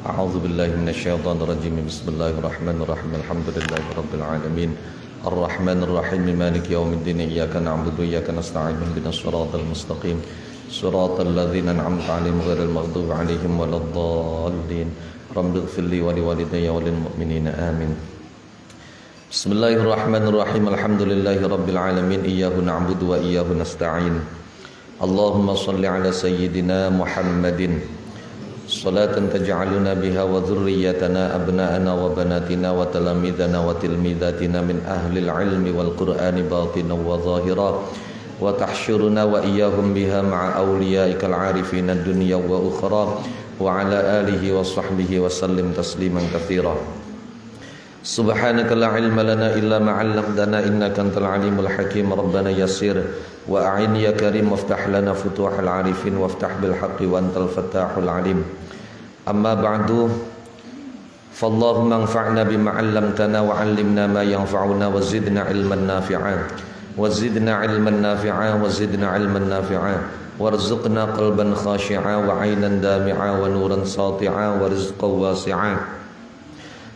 أعوذ بالله من الشيطان الرجيم بسم الله الرحمن الرحيم الحمد لله رب العالمين الرحمن الرحيم مالك يوم الدين إياك نعبد وإياك نستعين اهدنا الصراط المستقيم صراط الذين أنعمت عليهم غير المغضوب عليهم ولا الضالين رب اغفر لي ولوالدي وللمؤمنين آمين بسم الله الرحمن الرحيم الحمد لله رب العالمين إياه نعبد وإياه نستعين اللهم صل على سيدنا محمد صلاة تجعلنا بها وذريتنا أبناءنا وبناتنا وتلاميذنا وتلميذاتنا من أهل العلم والقرآن باطنا وظاهرا وتحشرنا وإياهم بها مع أوليائك العارفين الدنيا وأخرى وعلى آله وصحبه وسلم تسليما كثيرا سبحانك لا علم لنا إلا ما علمتنا إنك أنت العليم الحكيم ربنا يسير وأعين يا كريم وافتح لنا فتوح العارفين وافتح بالحق وأنت الفتاح العليم أما بعد فاللهم انفعنا بما علمتنا وعلمنا ما ينفعنا وزدنا علما نافعا وزدنا علما نافعا وزدنا علما نافعا وارزقنا قلبا خاشعا وعينا دامعا ونورا ساطعا ورزقا واسعا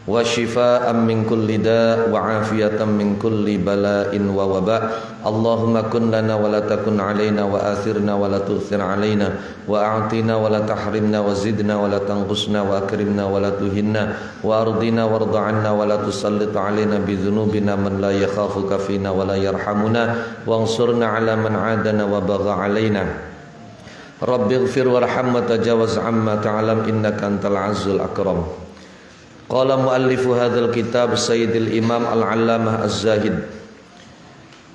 وشفاء من كل داء وعافية من كل بلاء ووباء اللهم كن لنا ولا تكن علينا وآثرنا ولا تؤثر علينا وأعطنا ولا تحرمنا وزدنا ولا تنقصنا وأكرمنا ولا تهنا وأرضنا وارض عنا ولا تسلط علينا بذنوبنا من لا يخافك فينا ولا يرحمنا وانصرنا على من عادنا وبغى علينا رب اغفر وارحم وتجاوز عما تعلم إنك أنت العز الأكرم Qala muallifu hadzal kitab Sayyidil Imam Al-Allamah Az-Zahid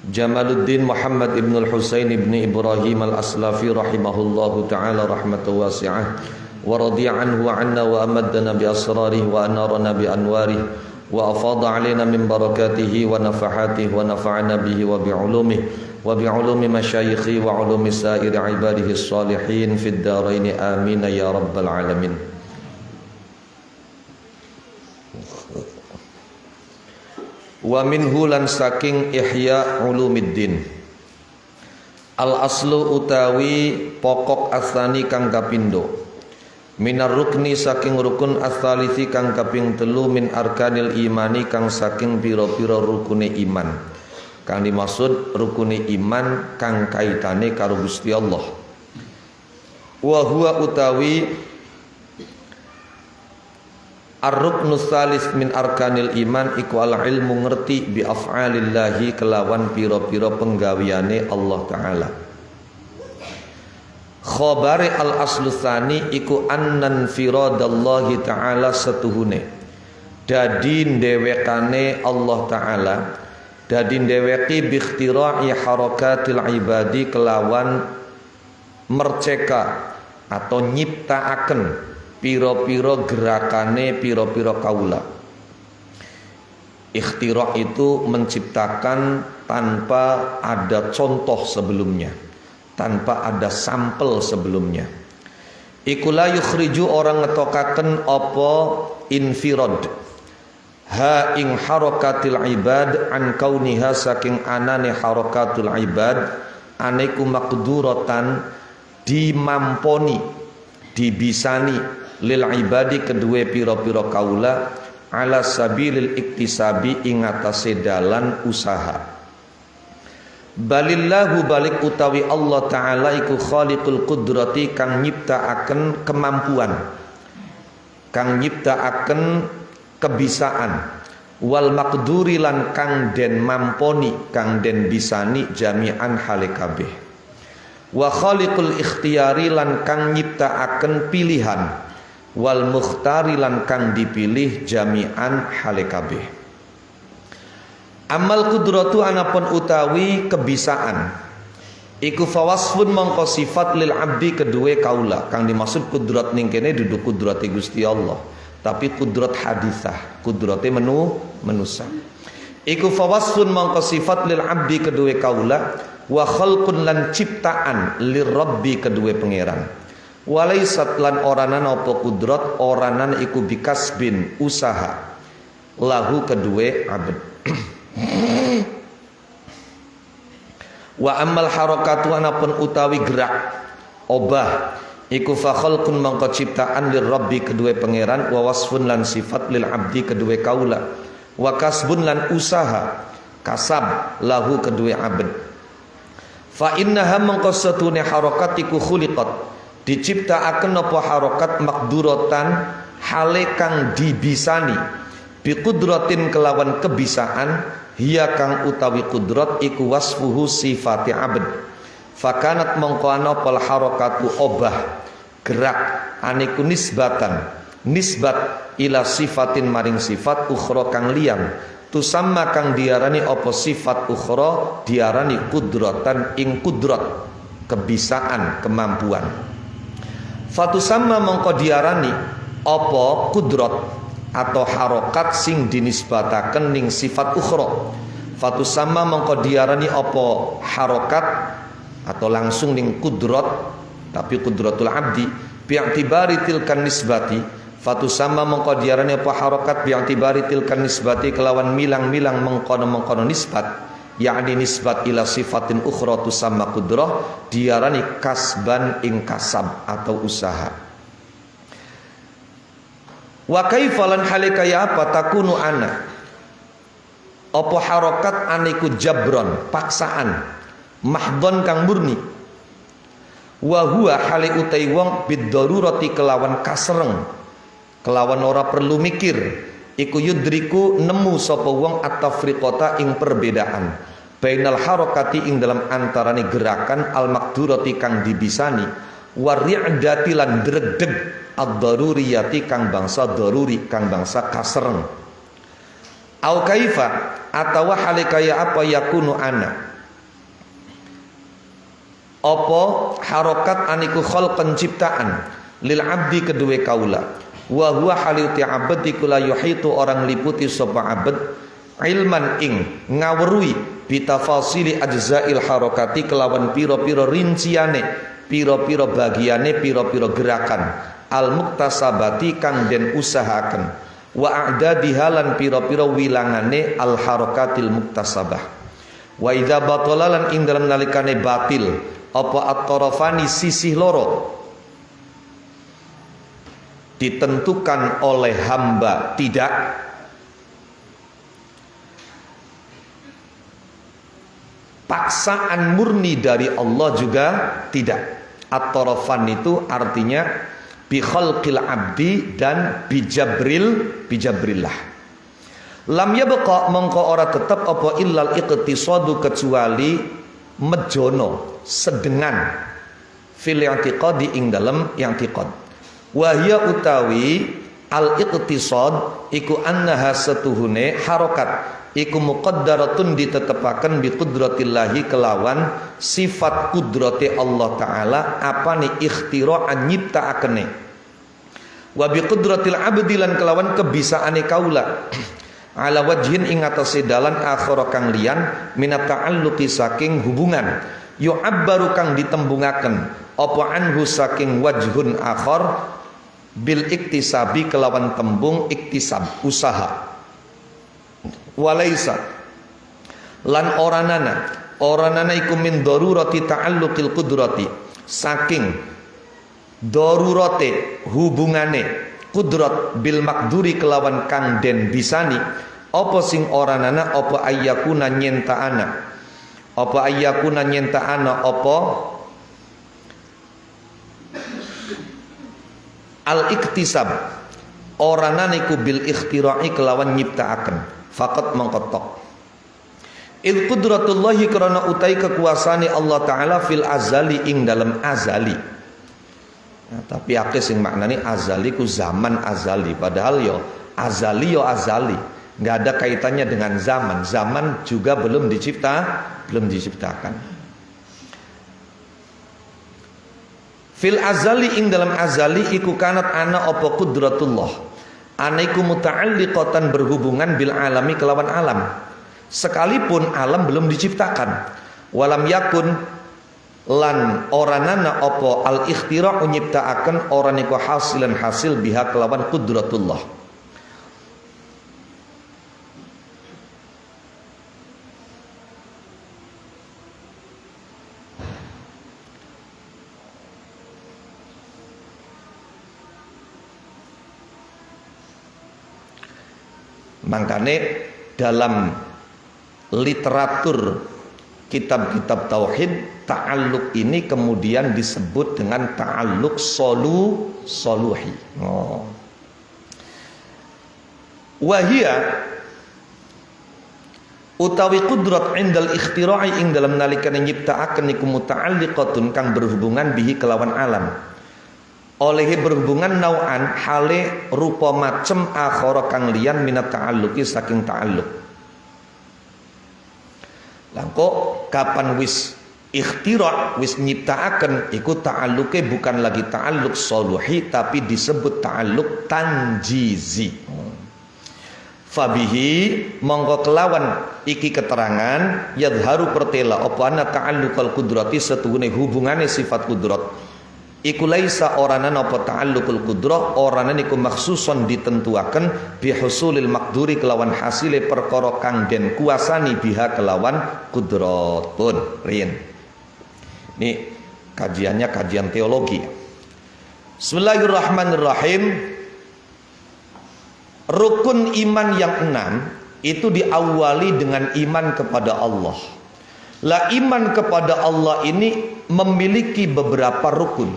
Jamaluddin Muhammad ibn al-Husain ibn Ibrahim Al-Aslafi rahimahullahu ta'ala rahmatan wasi'ah wa radiya anhu wa anna wa amaddana bi asrarihi wa anarana bi anwarihi wa afada alaina min barakatihi wa nafahatihi wa nafa'ana bihi wa bi ulumihi wa bi ulumi masyayikhi wa ulumi sa'iri ibadihi as-salihin fid darain amin ya rabbal alamin. Wa minhu lan saking Ihya Ulumiddin al aslu utawi pokok asani kang kapindo minar rukni saking rukun as-salisi kang kaping telu min arkanil imani kang saking pira-pira rukune iman kang dimaksud rukune iman kang kaitane karo Gusti Allah wa huwa utawi Ar-ruknus salis min arkanil iman iku al-ilmu ngerti bi af'alillahi kelawan pira-pira penggawiane Allah Ta'ala. Khabari al-aslusani iku annan firadallahi Ta'ala setuhune dadi ndewekane Allah Ta'ala dadi ndeweki bi ikhtira'i harakatil ibadi kelawan merceka atau nyiptaaken piro-piro gerakane piro-piro kaula. Ikhtira' itu menciptakan tanpa ada contoh sebelumnya, tanpa ada sampel sebelumnya. Iku la yukhriju orang ngetokaken apa infirad ha ing harakatil ibad an kauniha saking anane harakatul ibad aneku maqduratan dimamponi dibisani lil ibadi kedua piro-piro kaula ala sabilil iktisabi ing atase dalan usaha. Balillahu balik utawi Allah Ta'ala iku khaliqul qudrati kang nyiptaaken kemampuan, kang nyiptaaken kebisaan, wal maqduri lan kang den mamponi, kang den bisani jami'an hale kabeh. Wa khaliqul ikhtiyari lan kang nyiptaaken pilihan, wal mukhtari lan kang dipilih jami'an hale kabeh. Amal kudratu anapun utawi kebisaan iku fawasfun mongko sifat lil abdi kedue kaula kang dimaksud kudrat ning kene duduk kudrate Gusti Allah tapi kudrat hadisah kudrate manusa iku fawasfun mongko sifat lil abdi kedue kaula wa khalqun lan ciptaan lir rabbi kedue pangeran. Walaisat lan oranan apa kudrat oranan iku bikasbin usaha lahu kedue abd. Wa ammal harakatu anapun utawi gerak obah iku fa khalqun mangko ciptaan lir rabbi kedue pangeran, wa wasfun lan sifat lil abdi kedue kaula, wa kasbun lan usaha kasab lahu kedue abd. Fa innaha mangko satune harakat iku khuliqat diciptaaken apa harakat makduratan hale kang dibisani bi qudratin kelawan kebisaan hiya kang utawi kudrat iku wasfuhu sifati abd. Fakanat mongko ana pal harakatu obah gerak aniku nisbatan nisbat ila sifatin maring sifat ukhra kang liyan tusamma kang diarani apa sifat ukhra diarani kudratan ing kudrat kebisaan kemampuan. Fatusamma mongko diarani apa kudrat atau harokat sing dinisbataken ning sifat ukhra. Fatusamma mongko diarani apa harokat atau langsung ning kudrat tapi kudratul abdi bi'tibari tilkan nisbati. Fatusamma mongko diarani apa harokat bi'tibari tilkan nisbati kelawan milang-milang mengkono-mengkono nisbat, yakni nisbat ila sifatin ukhra tusamma kudrah diarani kasban ing kasab atau usaha. Wa kaifalan halika ya apa takunu ana apa harokat aniku jabron paksaan mahdon kang murni, wa huwa hale utai wong biddarurati kelawan kasereng kelawan ora perlu mikir iku yudriku nemu sapa wong at-tafriqata ing perbedaan bainal harakati ing dalam antarane gerakan al maqdurati kang dibisani wari'dati lan dregdeg ad-daruriyati kang bangsa daruri kang bangsa kasereng. Au kaifa atawa hale kaya apa yakunu ana apa harokat aniku khalqan ciptaan lil abdi kedue kaula wa huwa haliuti abd iku la yuhitu orang liputi sapa abd ilman ing ngawruhi bitafasili ajzail harakati kelawan pira-pira rinciane pira-pira bagiane pira-pira gerakan al muktasabati kang den usahaken wa a'dadiha lan pira-pira wilangane al harakatil muktasabah. Wa idza batalalan ing dalam nalikane batil apa at-tarafani sisih loro ditentukan oleh hamba tidak paksaan murni dari Allah juga tidak. At-tarafan itu artinya bi khalqil abdi dan bijabrillah. Lam yabqa mongko ora tetep apa illal iqtisadu kecuali mejono sedengan fil i'tiqadi ing dalem i'tiqad. Wa hiya utawi al iqtisad iku annaha satuhune harokat iku muqaddaratun ditetepaken bi qudratillahi kelawan sifat kudrate Allah taala apane ikhtira'an nyiptaakene wa bi qudratil abdi lan kelawan kebisaane kaula ala wajhin ing atase dalan akhara kang liyan minat ta'alluqi saking hubungan yu'abbaru kang ditembungaken apa anhu saking wajhun akhar bil iktisabi kelawan tembung iktisab usaha walaisa lan oranana iku min darurati ta'alluqil qudrati saking darurate hubungane kudrat bil makduri kelawan kang den bisani apa sing oranana apa ayyakuna nyentaana apa al iktisab oranana iku bil ikhtira'i kelawan nyiptaaken faqat mengkotok il qudratullahi karena utai kekuasaane Allah taala fil azali ing dalam azali. Nah, tapi akeh sing maknane azali ku zaman azali padahal yo azali nggak ada kaitannya dengan zaman juga belum diciptakan. Fil azali ing dalam azali iku kanat ana apa qudratullah ana iku muta'alliqatan berhubungan bil alami kelawan alam sekalipun alam belum diciptakan walam yakun lan oranana apa al ikhtira' nyiptaaken ora niku hasilan hasil biha kelawan qudratullah. Makanya dalam literatur kitab-kitab tauhid, ta'alluq ini kemudian disebut dengan ta'alluq soluhi. Wahia utawi kudrat indal ikhtira'i ing dalam nalikan nyiptaaken niku muta'alliqatun kang berhubungan bihi kelawan alam. Olehe berhubungan nau'an hale rupa macem akhara kang liyan minat ta'alluqi saking ta'alluq. Lah kok kapan wis ikhtira' wis nyiptaaken iku ta'alluqe bukan lagi ta'alluq soluhi tapi disebut ta'alluq tanjizi. Fabihi mongko kelawan iki keterangan yadharu pertela apa ana ta'alluqal qudrati setuhune hubungane sifat kudrat iku laisa orana apa ta'alluqul qudrah orana niku maksuson ditentuaken bihusulil maqduri kelawan hasile perkara kang den kuasani biha kelawan kudratun riyen. Ini kajiannya kajian teologi. Bismillahirrahmanirrahim. Rukun iman yang 6 itu diawali dengan iman kepada Allah. Lah iman kepada Allah ini memiliki beberapa rukun.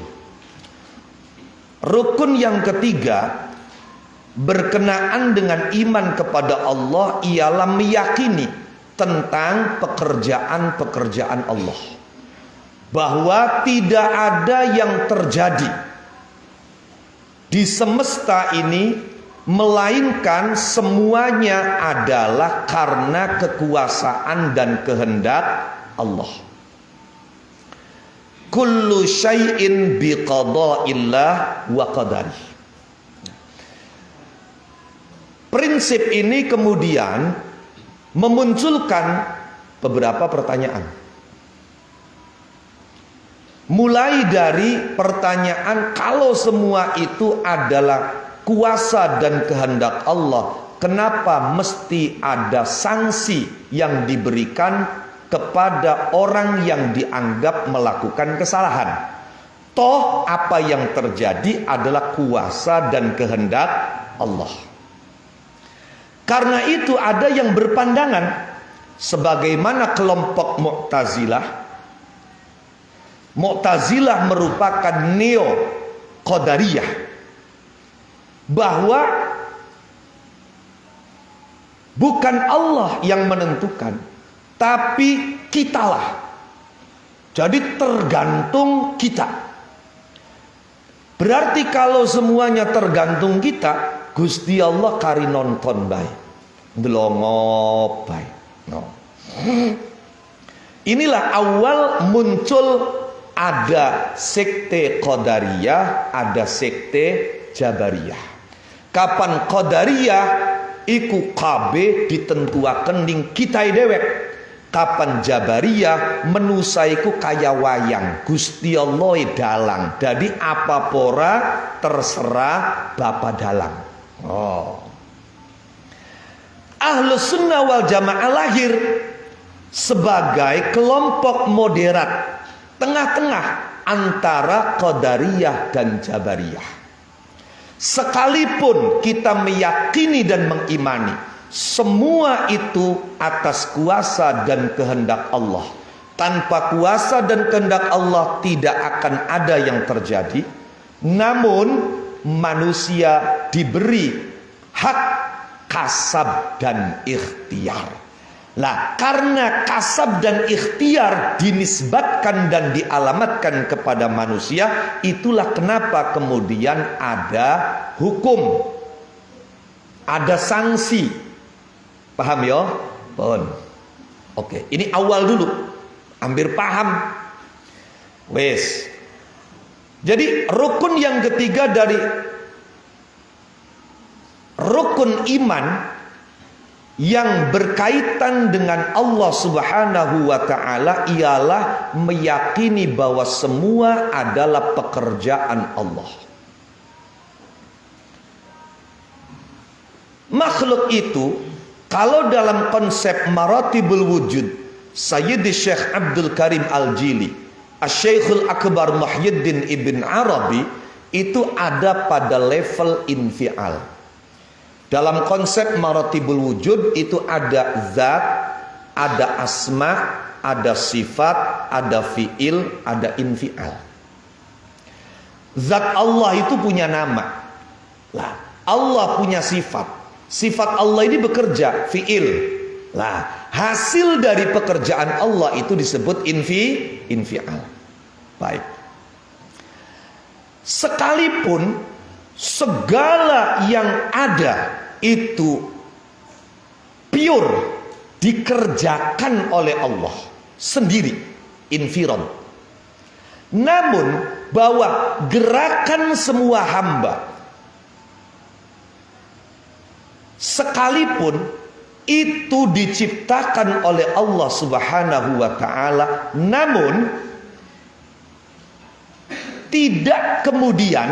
Rukun yang ketiga berkenaan dengan iman kepada Allah ialah meyakini tentang pekerjaan-pekerjaan Allah. Bahwa tidak ada yang terjadi di semesta ini melainkan semuanya adalah karena kekuasaan dan kehendak Allah. Kullu syai'in biqada'illah wa qadarih. Prinsip ini kemudian memunculkan beberapa pertanyaan. Mulai dari pertanyaan kalau semua itu adalah kuasa dan kehendak Allah, kenapa mesti ada sanksi yang diberikan kepada orang yang dianggap melakukan kesalahan? Toh apa yang terjadi adalah kuasa dan kehendak Allah. Karena itu ada yang berpandangan sebagaimana kelompok Mu'tazilah. Mu'tazilah merupakan neo Qadariyah, bahwa bukan Allah yang menentukan, tapi kitalah. Jadi tergantung kita. Berarti kalau semuanya tergantung kita, Gusti Allah kari nonton baik, ndelongo baik. No. Inilah awal muncul ada sekte Qadariyah, ada sekte Jabariyah. Kapan Qadariyah iku kabeh ditentuaken ning kita dewek. Kapan Jabariyah menusa iku kaya wayang, Gusti Allah dalang. Jadi apa pora terserah Bapak dalang. Ahlus Sunnah wal Jamaah lahir sebagai kelompok moderat, tengah-tengah antara Qadariyah dan Jabariyah. Sekalipun kita meyakini dan mengimani semua itu atas kuasa dan kehendak Allah, tanpa kuasa dan kehendak Allah tidak akan ada yang terjadi. Namun manusia diberi hak kasab dan ikhtiar. Nah, karena kasab dan ikhtiar dinisbatkan dan dialamatkan kepada manusia, itulah kenapa kemudian ada hukum, ada sanksi. Paham ya? Paham. Oke, ini awal dulu. Hampir paham. Wes. Jadi rukun yang ketiga dari rukun iman yang berkaitan dengan Allah Subhanahu wa ta'ala ialah meyakini bahwa semua adalah pekerjaan Allah. Makhluk itu kalau dalam konsep maratibul wujud Sayyidi Syekh Abdul Karim Al-Jili, Asy-Syekhul Akbar Muhyiddin Ibn Arabi, itu ada pada level infial. Dalam konsep maratibul wujud itu ada zat, ada asma, ada sifat, ada fi'il, ada infial. Zat Allah itu punya nama. Lah, Allah punya sifat. Sifat Allah ini bekerja, fi'il. Lah, hasil dari pekerjaan Allah itu disebut infial. Baik. Sekalipun segala yang ada itu pure dikerjakan oleh Allah sendiri, infirad. Namun bahwa gerakan semua hamba sekalipun itu diciptakan oleh Allah Subhanahu wa taala, namun tidak kemudian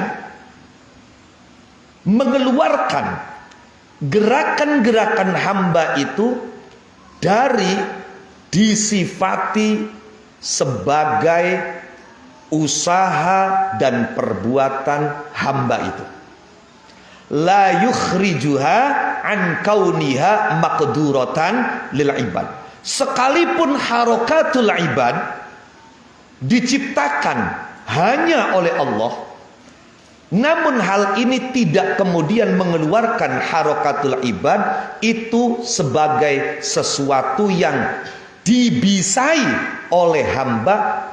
mengeluarkan gerakan-gerakan hamba itu dari disifati sebagai usaha dan perbuatan hamba itu. La yukhrijuha an kauniha maqduratan lil ibad. Sekalipun harakatul ibad diciptakan hanya oleh Allah, namun hal ini tidak kemudian mengeluarkan harakatul ibad itu sebagai sesuatu yang dibisai oleh hamba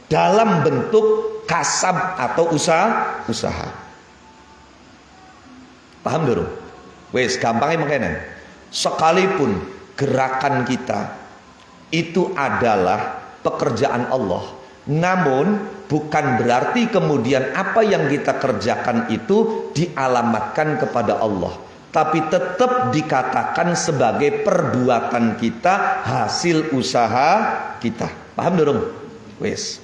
dalam bentuk kasab atau usaha. Paham dulu? Wes gampangnya makanya. Sekalipun gerakan kita itu adalah pekerjaan Allah, namun bukan berarti kemudian apa yang kita kerjakan itu dialamatkan kepada Allah, tapi tetap dikatakan sebagai perbuatan kita, hasil usaha kita. Paham dong? Wes.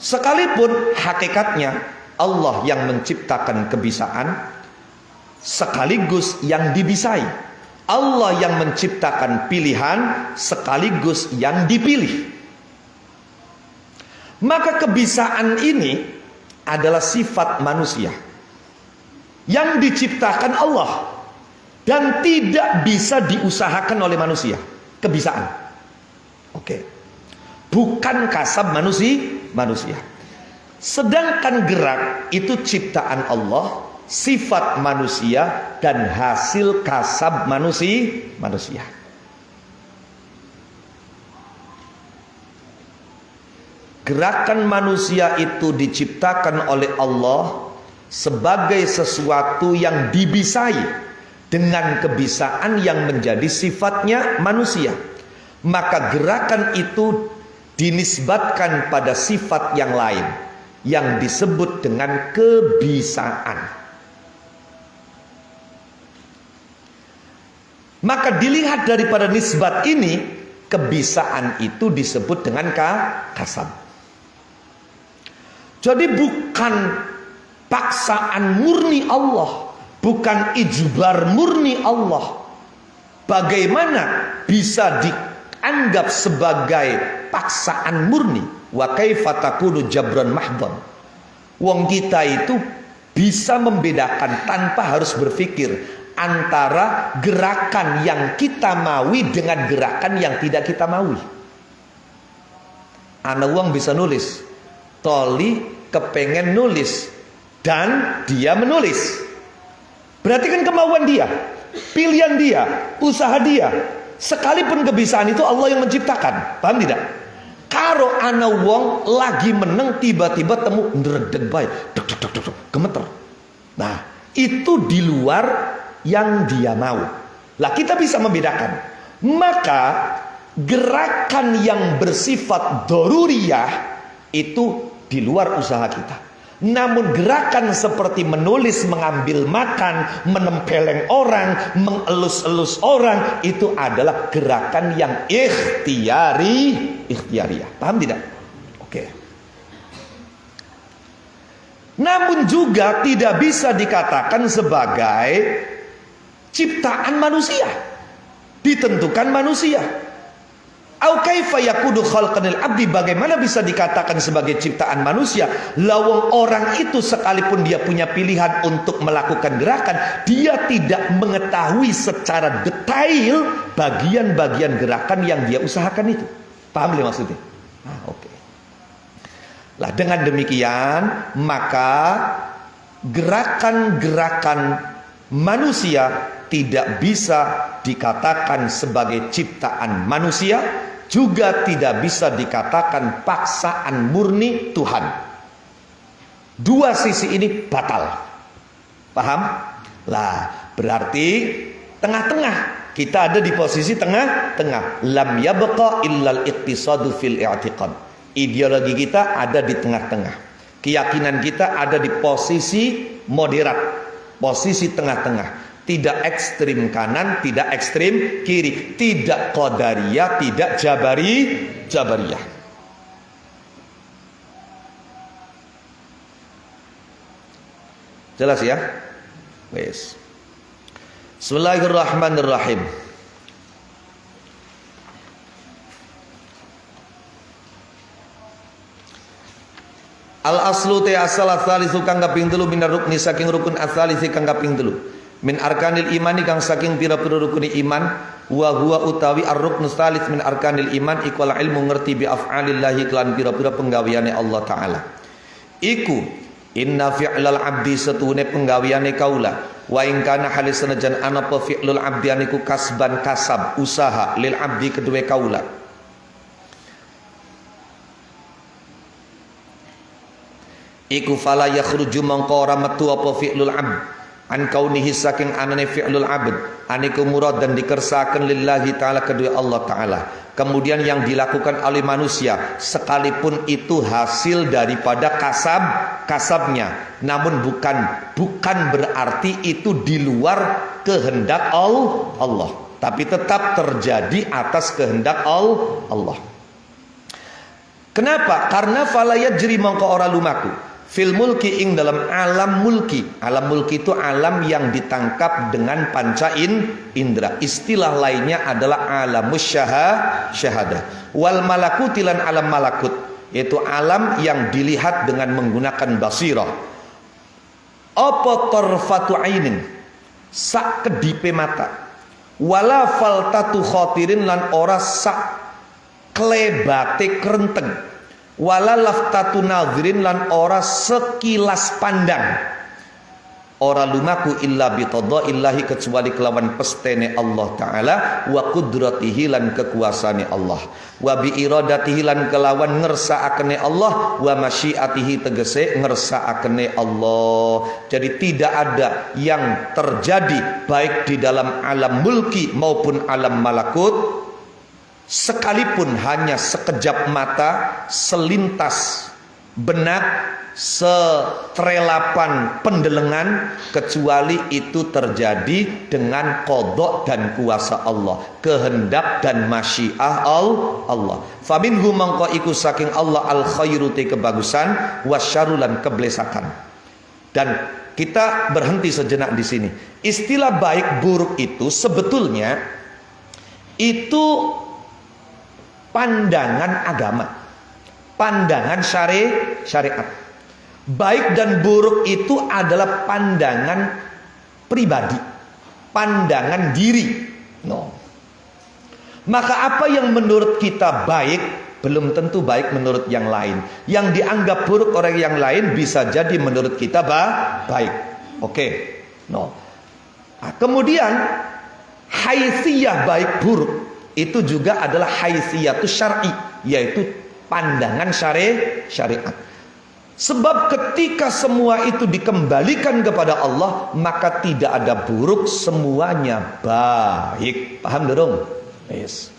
Sekalipun hakikatnya Allah yang menciptakan kebisaan, sekaligus yang dibisai. Allah yang menciptakan pilihan, sekaligus yang dipilih. Maka kebisaan ini adalah sifat manusia yang diciptakan Allah dan tidak bisa diusahakan oleh manusia. Kebisaan. Oke. Bukan kasab manusia. Sedangkan gerak itu ciptaan Allah, sifat manusia, dan hasil kasab manusia. Gerakan manusia itu diciptakan oleh Allah sebagai sesuatu yang dibisai dengan kebisaan yang menjadi sifatnya manusia. Maka gerakan itu dinisbatkan pada sifat yang lain yang disebut dengan kebisaan. Maka dilihat daripada nisbat ini, kebisaan itu disebut dengan kasab. Jadi bukan paksaan murni Allah, bukan ijbar murni Allah. Bagaimana bisa dianggap sebagai paksaan murni? Wa kaifa takunu jabran mahdhan. Wong kita itu bisa membedakan tanpa harus berpikir antara gerakan yang kita maui dengan gerakan yang tidak kita maui. Ana wong bisa nulis, Toli kepengen nulis dan dia menulis. Berarti kan kemauan dia, pilihan dia, usaha dia. Sekalipun kebisaan itu Allah yang menciptakan. Paham tidak? Karo ana wong lagi meneng tiba-tiba temu ndredeg bae, gemeter. Nah, itu di luar yang dia mau. Lah kita bisa membedakan. Maka gerakan yang bersifat doruriyah itu di luar usaha kita. Namun gerakan seperti menulis, mengambil makan, menempeleng orang, mengelus-elus orang, itu adalah gerakan yang ikhtiyariyah. Paham tidak? Oke. Namun juga tidak bisa dikatakan sebagai ciptaan manusia, ditentukan manusia. Au kaifa yakunu khalqanil abdi, bagaimana bisa dikatakan sebagai ciptaan manusia? Lawang orang itu sekalipun dia punya pilihan untuk melakukan gerakan, dia tidak mengetahui secara detail bagian-bagian gerakan yang dia usahakan itu. Paham belum maksudnya? Oke. Lah dengan demikian maka gerakan-gerakan manusia tidak bisa dikatakan sebagai ciptaan manusia, juga tidak bisa dikatakan paksaan murni Tuhan. Dua sisi ini batal. Paham? Lah, berarti tengah-tengah. Kita ada di posisi tengah-tengah. Lam yabqa illal iqtisadu fil i'tiqad. Ideologi kita ada di tengah-tengah. Keyakinan kita ada di posisi moderat, posisi tengah-tengah. Tidak ekstrim kanan, tidak ekstrim kiri, tidak qadariyah, tidak jabariyah. Jelas ya? Wes. Bismillahirrahmanirrahim. Al aslu te asal asalisu kang kaping 3 minar rukni saking rukun asalisi kang kaping 3. Min arkanil imani kang saking pira-pira rukun iman, wa huwa utawi ar-ruknu salis min arkanil iman iku ilmu ngerti bi af'alillahi kelan pira-pira penggaweane Allah taala. Iku inna fi'lal abdi setune penggaweane kaula, wa in kana halis senajan ana apa fi'lul abdi aniku kasban kasab usaha lil abdi kedue kaula. Iku fala yakhruju mongko ora metu apa fi'lul abd an kaunihi saking anane fi'lul abd aniku murad dan dikersakan lillahi ta'ala kedua Allah ta'ala. Kemudian yang dilakukan oleh manusia sekalipun itu hasil daripada kasabnya, namun bukan berarti itu di luar kehendak Allah, tapi tetap terjadi atas kehendak Allah. Kenapa? Karena fala yajri mongko ora lumaku fil mulki ing dalam alam mulki. Alam mulki itu alam yang ditangkap dengan panca indra. Istilah lainnya adalah alamus syahadah. Wal malakutilan alam malakut, yaitu alam yang dilihat dengan menggunakan basirah. Apa tarfatu ainin, sak kedipe mata. Wala faltatu khatirin lan ora sak klebate krenteng. Wala laftatu nadhirin lan ora sekilas pandang. Ora lumaku illa bitadha illahi kecuali kelawan pestene Allah taala wa qudratihi lan kekuasaane Allah, wa bi iradatihi lan kelawan ngersakake Allah, wa masyiatihi tegese ngersakake Allah. Jadi tidak ada yang terjadi baik di dalam alam mulki maupun alam malakut sekalipun hanya sekejap mata, selintas benak, setrelapan pendelengan, kecuali itu terjadi dengan qadha dan kuasa Allah, kehendak dan masyiah Allah. Faminhu mangko iku saking Allah al khairu te kebagusan, wasyarulan keblesakan. Dan kita berhenti sejenak di sini. Istilah baik buruk itu sebetulnya itu pandangan agama, pandangan syariat. Baik dan buruk itu adalah pandangan pribadi, pandangan diri. Maka apa yang menurut kita baik belum tentu baik menurut yang lain. Yang dianggap buruk orang yang lain bisa jadi menurut kita baik. Oke. Kemudian haitsiyah baik buruk itu juga adalah haitsiyatu syar'i, yaitu pandangan syariat. Sebab ketika semua itu dikembalikan kepada Allah, maka tidak ada buruk, semuanya baik. Paham dong? Yes.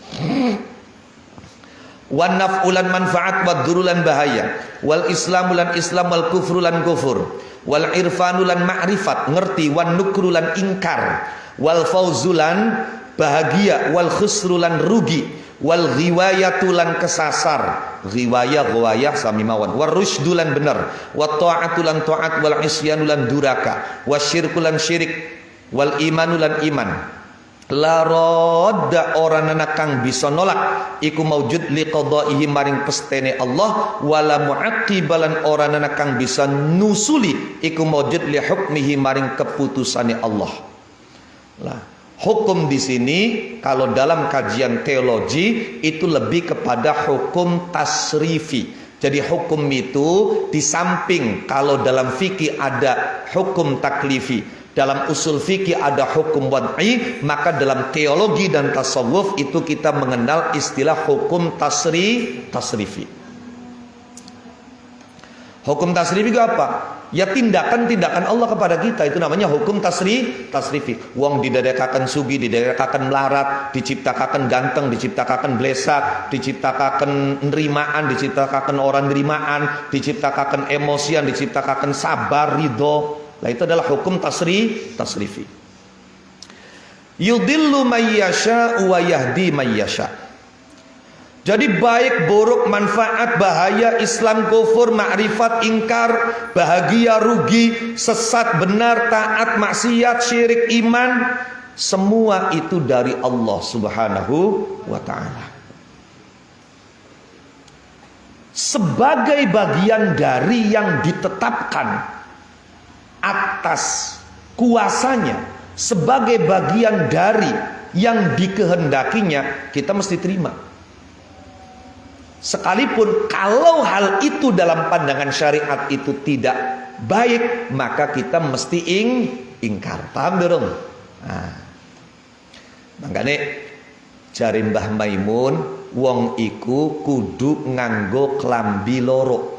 Wan naf'ulan manfaat wa durulan bahaya, wal islamulan islam wal kufrulan kufur, wal irfanulan ma'rifat ngerti, wan nukrulan ingkar, wal fauzulan bahagia, wal khusrulan rugi, wal ghiwayatulan kesasar, ghiwayah sami mawon, war rusdulan bener, wat ta'atulan ta'at, wal isyanulan duraka, wasyirkulan syirik, wal imanulan iman, La radda orangana kang bisa nolak iku maujud li qadaihi maring pestene Allah, wala muaqibalan orangana kang bisa nusuli iku maujud li hukmihi maring keputusane Allah. Lah, hukum di sini kalau dalam kajian teologi itu lebih kepada hukum tasrifi. Jadi hukum itu di samping kalau dalam fikih ada hukum taklifi, dalam usul fikih ada hukum wad'i, maka dalam teologi dan tasawuf itu kita mengenal istilah hukum tasrifi. Hukum tasrifi itu apa? Ya tindakan-tindakan Allah kepada kita, itu namanya hukum tasrifi. Wong didadekaken sugi, didadekaken melarat, diciptakan ganteng, diciptakan blesak, diciptakan nerimaan, diciptakan orang nerimaan, diciptakan emosian, diciptakan sabar, ridho. Nah, itu adalah hukum tasrifi. Yudillu may yasha wa yahdi may yasha. Jadi baik buruk, manfaat, bahaya, Islam, kufur, makrifat, ingkar, bahagia, rugi, sesat, benar, taat, maksiat, syirik, iman, semua itu dari Allah Subhanahu wa ta'ala. Sebagai bagian dari yang ditetapkan atas kuasanya, sebagai bagian dari yang dikehendakinya, kita mesti terima. Sekalipun kalau hal itu dalam pandangan syariat itu tidak baik, maka kita mesti ingkar. Paham dong? Nah, makanya jari Mbah Maimun, wong iku kudu nganggo klambi loro.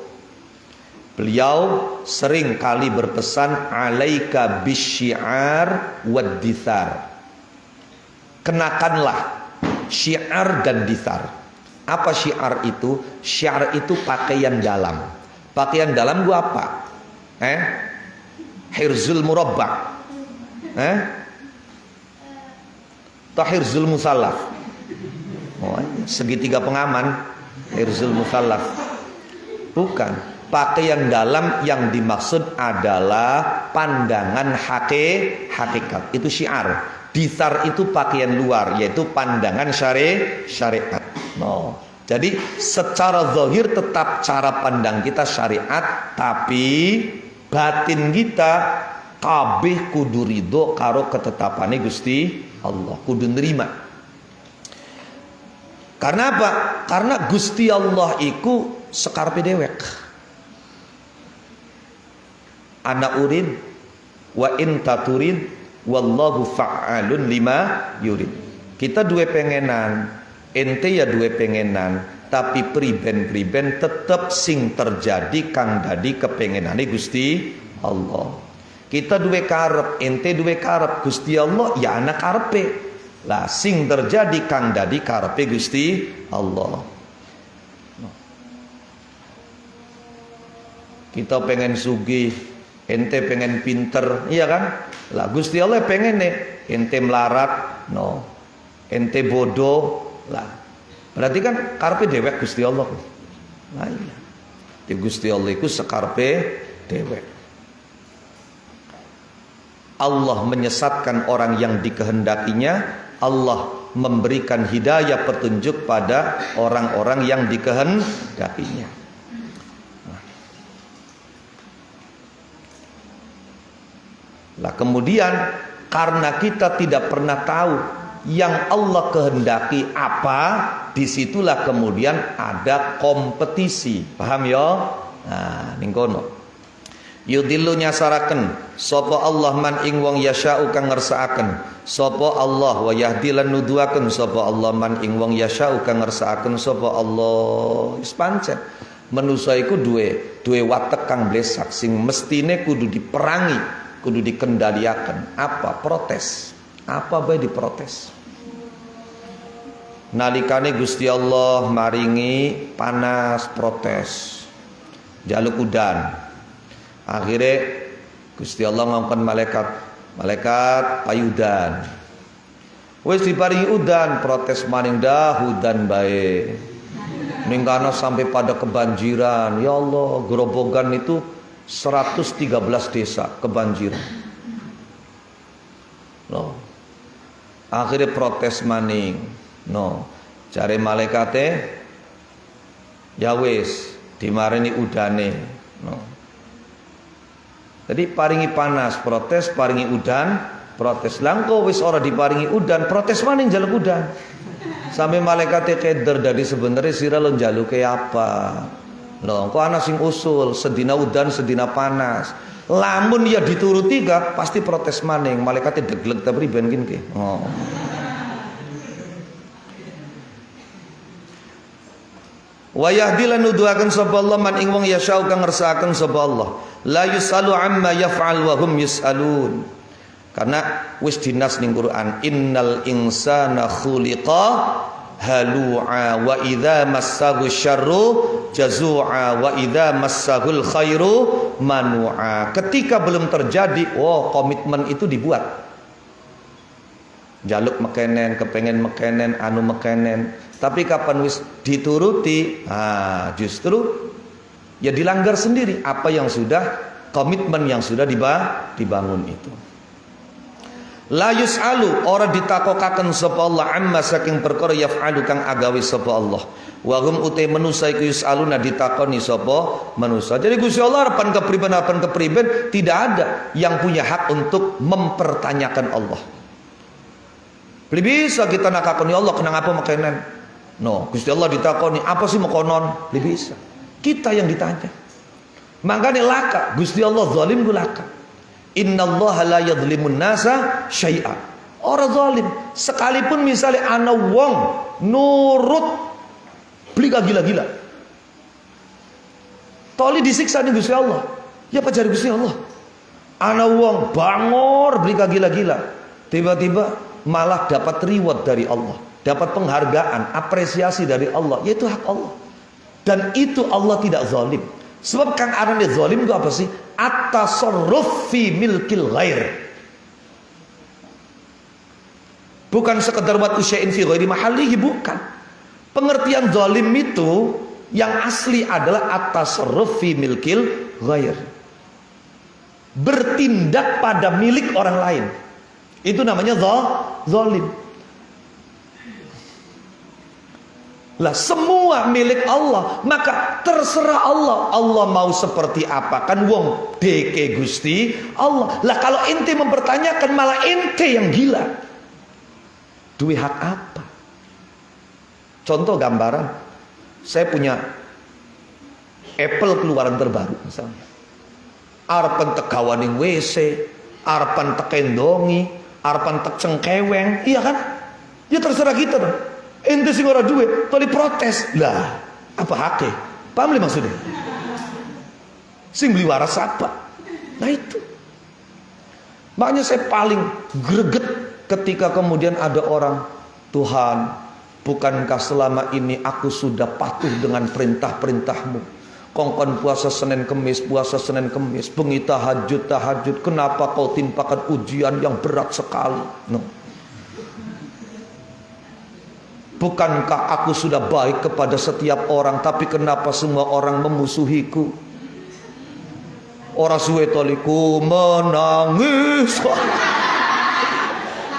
Beliau sering kali berpesan, alaika bisyiar wad dithar. Kenakanlah syiar dan dithar. Apa syiar itu? Syiar itu pakaian dalam. Pakaian dalam gua apa? Hirzul murabbak. Hirzul musallaf. Oh, segitiga pengaman. Hirzul musallaf. Bukan. Pakaian dalam yang dimaksud adalah pandangan hakikat. Itu syiar. Dithar itu pakaian luar, yaitu pandangan syariat. No. Jadi secara zahir tetap cara pandang kita syariat, tapi batin kita kabeh kudu ridho karo ketetapane Gusti Allah, kudu nerima. Karena apa? Karena Gusti Allah iku sekarepe dewek. Ana urid wa in taturid wallahu fa'alun lima yurid. Kita duwe pengenan, ente ya duwe pengenan, tapi priben tetep sing terjadi kang dadi kepengenane Gusti Allah. Kita duwe karep, ente duwe karep, Gusti Allah ya ana karepe. Lah sing terjadi kang dadi karepe Gusti Allah. Kita pengen sugih, ente pengen pinter, iya kan? Lah Gusti Allah pengen nih ente melarat, no. Ente bodoh, lah. Berarti kan karepe dewek Gusti Allah. Nah iya. Di Gusti Allah iku sekarepe dewek. Allah menyesatkan orang yang dikehendakinya, Allah memberikan hidayah petunjuk pada orang-orang yang dikehendakinya. Lah kemudian karena kita tidak pernah tahu yang Allah kehendaki apa, disitulah kemudian ada kompetisi. Paham ya? Nah, ning kono. Yudillu nyasaraken sapa Allah man ing wong yasha'u kang ngersakaken. Sapa Allah wa yahdi lan nuduhaken sapa Allah man ing wong yasha'u kang ngersakaken sapa Allah. Wis pancen manusa iku duwe watek kang blesak sing mestine kudu diperangi, kudu dikendaliaken. Apa? Protes. Apa bae diprotes. Nalikane Gusti Allah maringi panas, protes. Jaluk udan. Akhirnya Gusti Allah ngomongkan malaikat payudan. Wis diparingi udan, protes maning dah udan bae. Ninggana sampai pada kebanjiran. Ya Allah, Grobogan itu 113 desa kebanjiran. Loh. Akhirnya protes maning. No, jare malaikate ya wis dimarini udane. No. Jadi paringi panas protes, paringi udan protes. Langko wis ora diparingi udan, protes maning njaluk udan. Sampai malaikate keder dari sebenarnya sira lo njaluke apa? Loh, kok ana sing usul sedina udan sedina panas. Lamun ya dituruti gak pasti protes maning. Malaikate degleg tapi ben ki. Oh. Wa yahdilan nuduhaken sapa Allah man ing wong yasau kang ngersakaken sapa Allah. La yusalu amma yaf'al wa hum yusalun. Karena wis dinas ning Quran, innal insana khuliqa halu'a wa idza massahu syarru jazua wa idza massahul khairu manu'a. Ketika belum terjadi, komitmen itu dibuat. Jaluk mekenen, kepengen mekenen, anu mekenen. Tapi kapan wis dituruti, justru ya dilanggar sendiri apa yang sudah, komitmen yang sudah dibangun itu. La yus'alu, ora ditakokaken sapa Allah amma saking perkara yaf'alu kang agawe sapa Allah. Wa hum utai manusa iku yus'aluna ditakoni sapa manusa. Jadi Gusti Allah harapan kepriben tidak ada yang punya hak untuk mempertanyakan Allah. Bisa kita nakakoni Allah kenapa makanan? No, Gusti Allah ditakoni apa sih mekonon? Bisa. Kita yang ditanya. Makanya laka, Gusti Allah zalim ku laka. Innallaha la yadhlimun nasa syai'a. Orang zalim, sekalipun misalnya ana wong nurut beli gila-gila. Toli disiksa nih Gusti Allah. Ya apa cari Gusti Allah? Ana wong bangor beli gila-gila. Tiba-tiba malah dapat reward dari Allah, dapat penghargaan, apresiasi dari Allah, yaitu hak Allah. Dan itu Allah tidak zalim. Sebab kang arane zalim itu apa sih? At-tasarruf fi milkil ghair. Bukan sekedar wat usya'in fi ghairi mahallihi, bukan. Pengertian zalim itu yang asli adalah at-tasarruf fi milkil ghair. Bertindak pada milik orang lain. Itu namanya zalim. Lah semua milik Allah, maka terserah Allah. Allah mau seperti apa, kan wong deke Gusti Allah. Lah kalau ente mempertanyakan malah ente yang gila. Duwe hak apa? Contoh gambaran, saya punya Apple keluaran terbaru misalnya. Arepan tek gawaning WC, arepan tek endongi, arepan tek cengkeweng, iya kan? Ya terserah kita dong. Ente sing ora duwe, toli protes. Lah, apa haknya? Paham li maksudnya? Sing beli waras apa? Nah itu. Makanya saya paling greget ketika kemudian ada orang, Tuhan, bukankah selama ini aku sudah patuh dengan perintah-perintahmu? Kongkon puasa Senin Kemis, bengi tahajud, kenapa kau timpakan ujian yang berat sekali? No. Bukankah aku sudah baik kepada setiap orang, tapi kenapa semua orang memusuhiku? Orang suwe toliku menangis.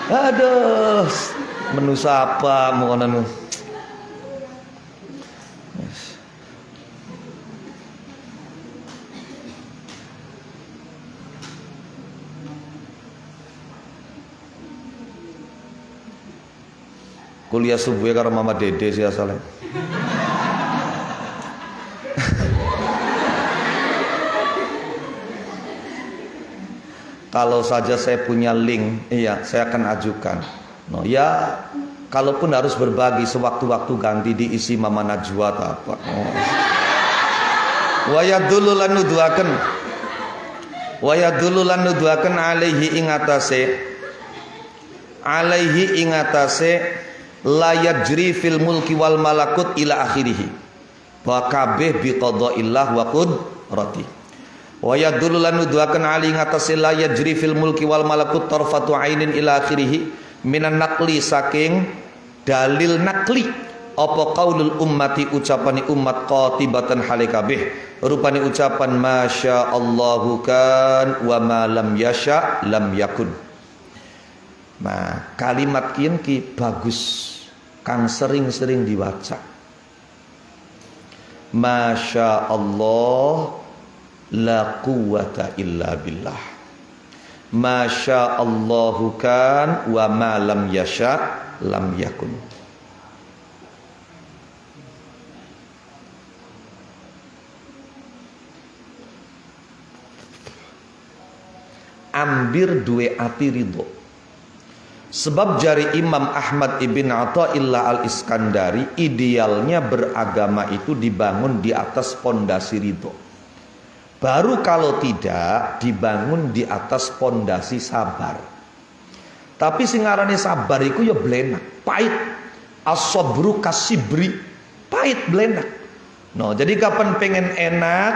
Aduh, menu sapa mau nanu. Kuliah subuh karo Mama Dede sih asalnya. Kalau saja saya punya link, iya saya akan ajukan. No, ya kalaupun harus berbagi sewaktu-waktu ganti diisi Mama Najwa atau apa. Oh. Wa yadullu lan nuduhaken alaihi ing atase la yajri fil mulki wal malakut ila akhirih wa kabeh bi qadaillah wa qudrati wa yadullu lan nuduhaken ali ngatasé la yajri fil mulki wal malakut tarfatu ainin ila akhirih minan naqli saking dalil nakli apa qaulul ummati ucapane umat qatibatan hale kabeh rupane ucapan masya Allahu kan wa ma lam yasha lam yakun. Nah, kalimat kian ki bagus, kang sering-sering diwaca. Masya Allah, la quwata illa billah. Masya Allahu kan, wa ma lam yasha lam yakun. Ambir duwe ati ridho. Sebab jari Imam Ahmad ibn Athaillah al-Iskandari, idealnya beragama itu dibangun di atas pondasi ridho. Baru kalau tidak dibangun di atas pondasi sabar. Tapi singarane sabar itu ya blenak, pahit. As-sabru kasibri, pahit blenak. No, jadi kapan pengen enak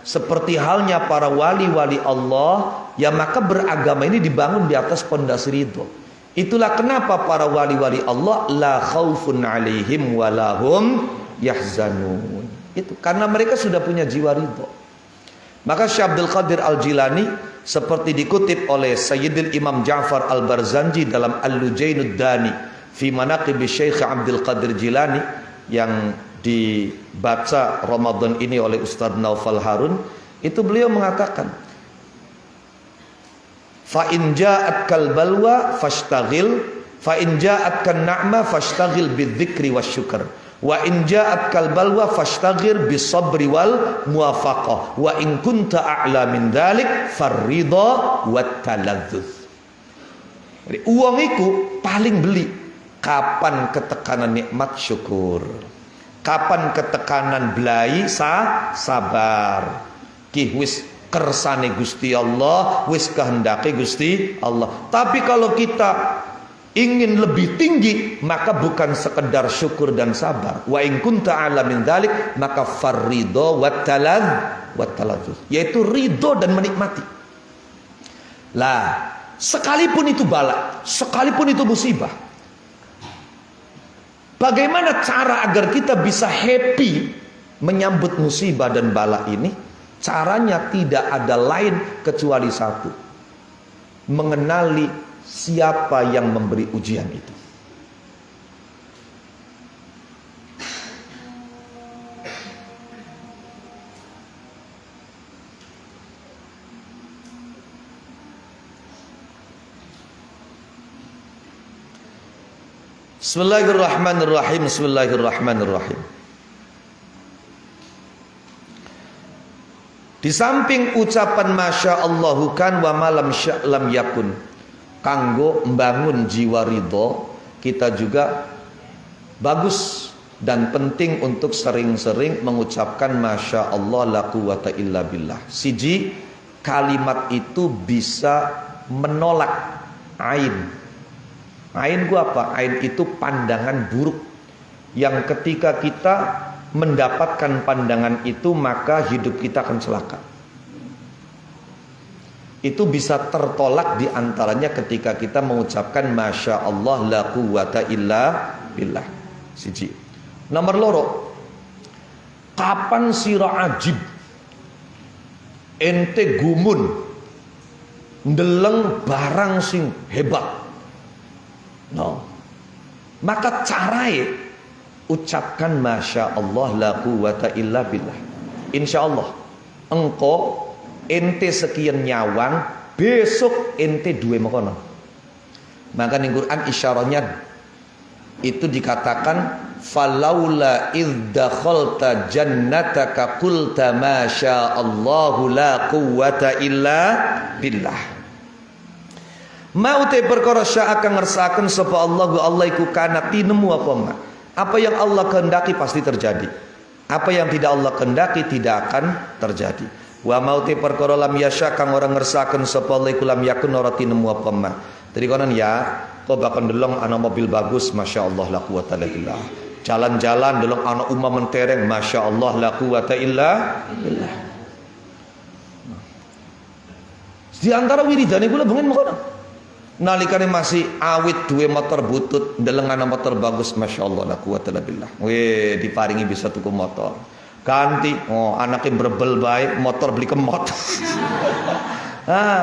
seperti halnya para wali-wali Allah, ya maka beragama ini dibangun di atas pondasi ridho. Itulah kenapa para wali-wali Allah la khaufun alaihim walahum yahzanun. Itu karena mereka sudah punya jiwa ridho. Maka Syekh Abdul Qadir Al-Jilani seperti dikutip oleh Sayyidil Imam Ja'far Al-Barzanji dalam Al-Lujainu Dani fi Manaqib Syekh Abdul Qadir Jilani yang dibaca Ramadan ini oleh Ustaz Naufal Harun, itu beliau mengatakan, fa in ja'at kal balwa fashtaghil, fa in ja'at kan na'ma fashtaghil bidzikri wasyukr, wa in ja'at kal balwa fashtaghir bis sabri wal muwafaqah, wa in kunta a'la min dzalik farridha wat taladzuz. Jadi uang itu paling beli kapan ketekanan nikmat syukur, kapan ketekanan belai sabar. Ki wis kersane Gusti Allah, wis kehendake Gusti Allah. Tapi kalau kita ingin lebih tinggi, maka bukan sekedar syukur dan sabar. Wa in kunta a'la min dzalik, maka farridha wat taladzuz, yaitu ridho dan menikmati. Lah, sekalipun itu bala, sekalipun itu musibah, bagaimana cara agar kita bisa happy menyambut musibah dan bala ini? Caranya tidak ada lain kecuali satu: mengenali siapa yang memberi ujian itu. Bismillahirrahmanirrahim. Bismillahirrahmanirrahim. Di samping ucapan Masya Allahu kan wa malam sya'lam yakun, kanggo membangun jiwa ridho, kita juga bagus dan penting untuk sering-sering mengucapkan Masya Allah la quwata illa billah. Siji, kalimat itu bisa menolak ain. Ain gua apa? Ain itu pandangan buruk yang ketika kita mendapatkan pandangan itu maka hidup kita akan celaka. Itu bisa tertolak diantaranya ketika kita mengucapkan Masya Allah la quwata illa billah. Siji. Nomor loro, kapan sira ajib ente gumun ndeleng barang sing hebat, no, maka carae ucapkan Masya Allah la quwata illa billah. Insya Allah engkau ente sekian nyawang, besok ente duwe makono. Maka di Quran isyaratnya itu dikatakan falaula idh dakhalta jannataka qulta Masya Allahu la quwata illa billah. Mau te perkara sya akan ngersaken sapa Allah iku kana tinemu apa mak. Apa yang Allah kehendaki pasti terjadi. Apa yang tidak Allah kehendaki tidak akan terjadi. Wa mauti perkara lam yasha kang ora ngersaken sapa Allah iku lam yakun ora tinemu apa ma. Jadi konon ya, kok bakal delong ana mobil bagus, Masya Allah la quwata illa billah. Jalan-jalan delong ana umah mentereng, Masya Allah la quwata illa billah. Di antara wiridane kula bengen mengkono. Nalikane masih awit duwe motor butut, ndelengana motor bagus, Masya Allah la quwata illa billah. Weh, diparingi bisa tuku motor. Ganti, oh anaknya berbel baik, motor beli kemot.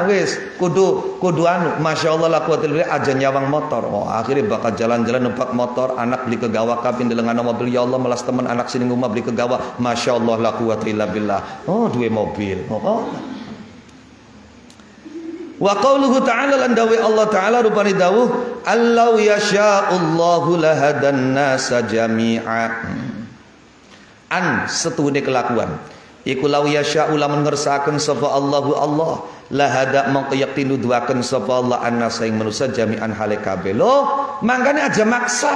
Wis kudu anu, masyaallah la quwata illa billah aja nyawang motor. Oh, akhirnya bakal jalan-jalan numpak motor, anak beli kegawa kapin dengan mobil, ya Allah melas teman anak sini rumah beli kegawa, masyaallah la quwata illa billah. Oh, duwe mobil. Wa qauluhu ta'ala lan dawe Allah ta'ala rupane dawuh allau yasha'ullahu lahadan nasa jami'a. An setuhune kelakuan iku law yasha'u lamun ngersakaken sapa Allahu Allah lahada mongko yakti nuduhaken sapa Allah annasa ing manusa jami'an hale kabeh. Loh, mangkane aja maksa.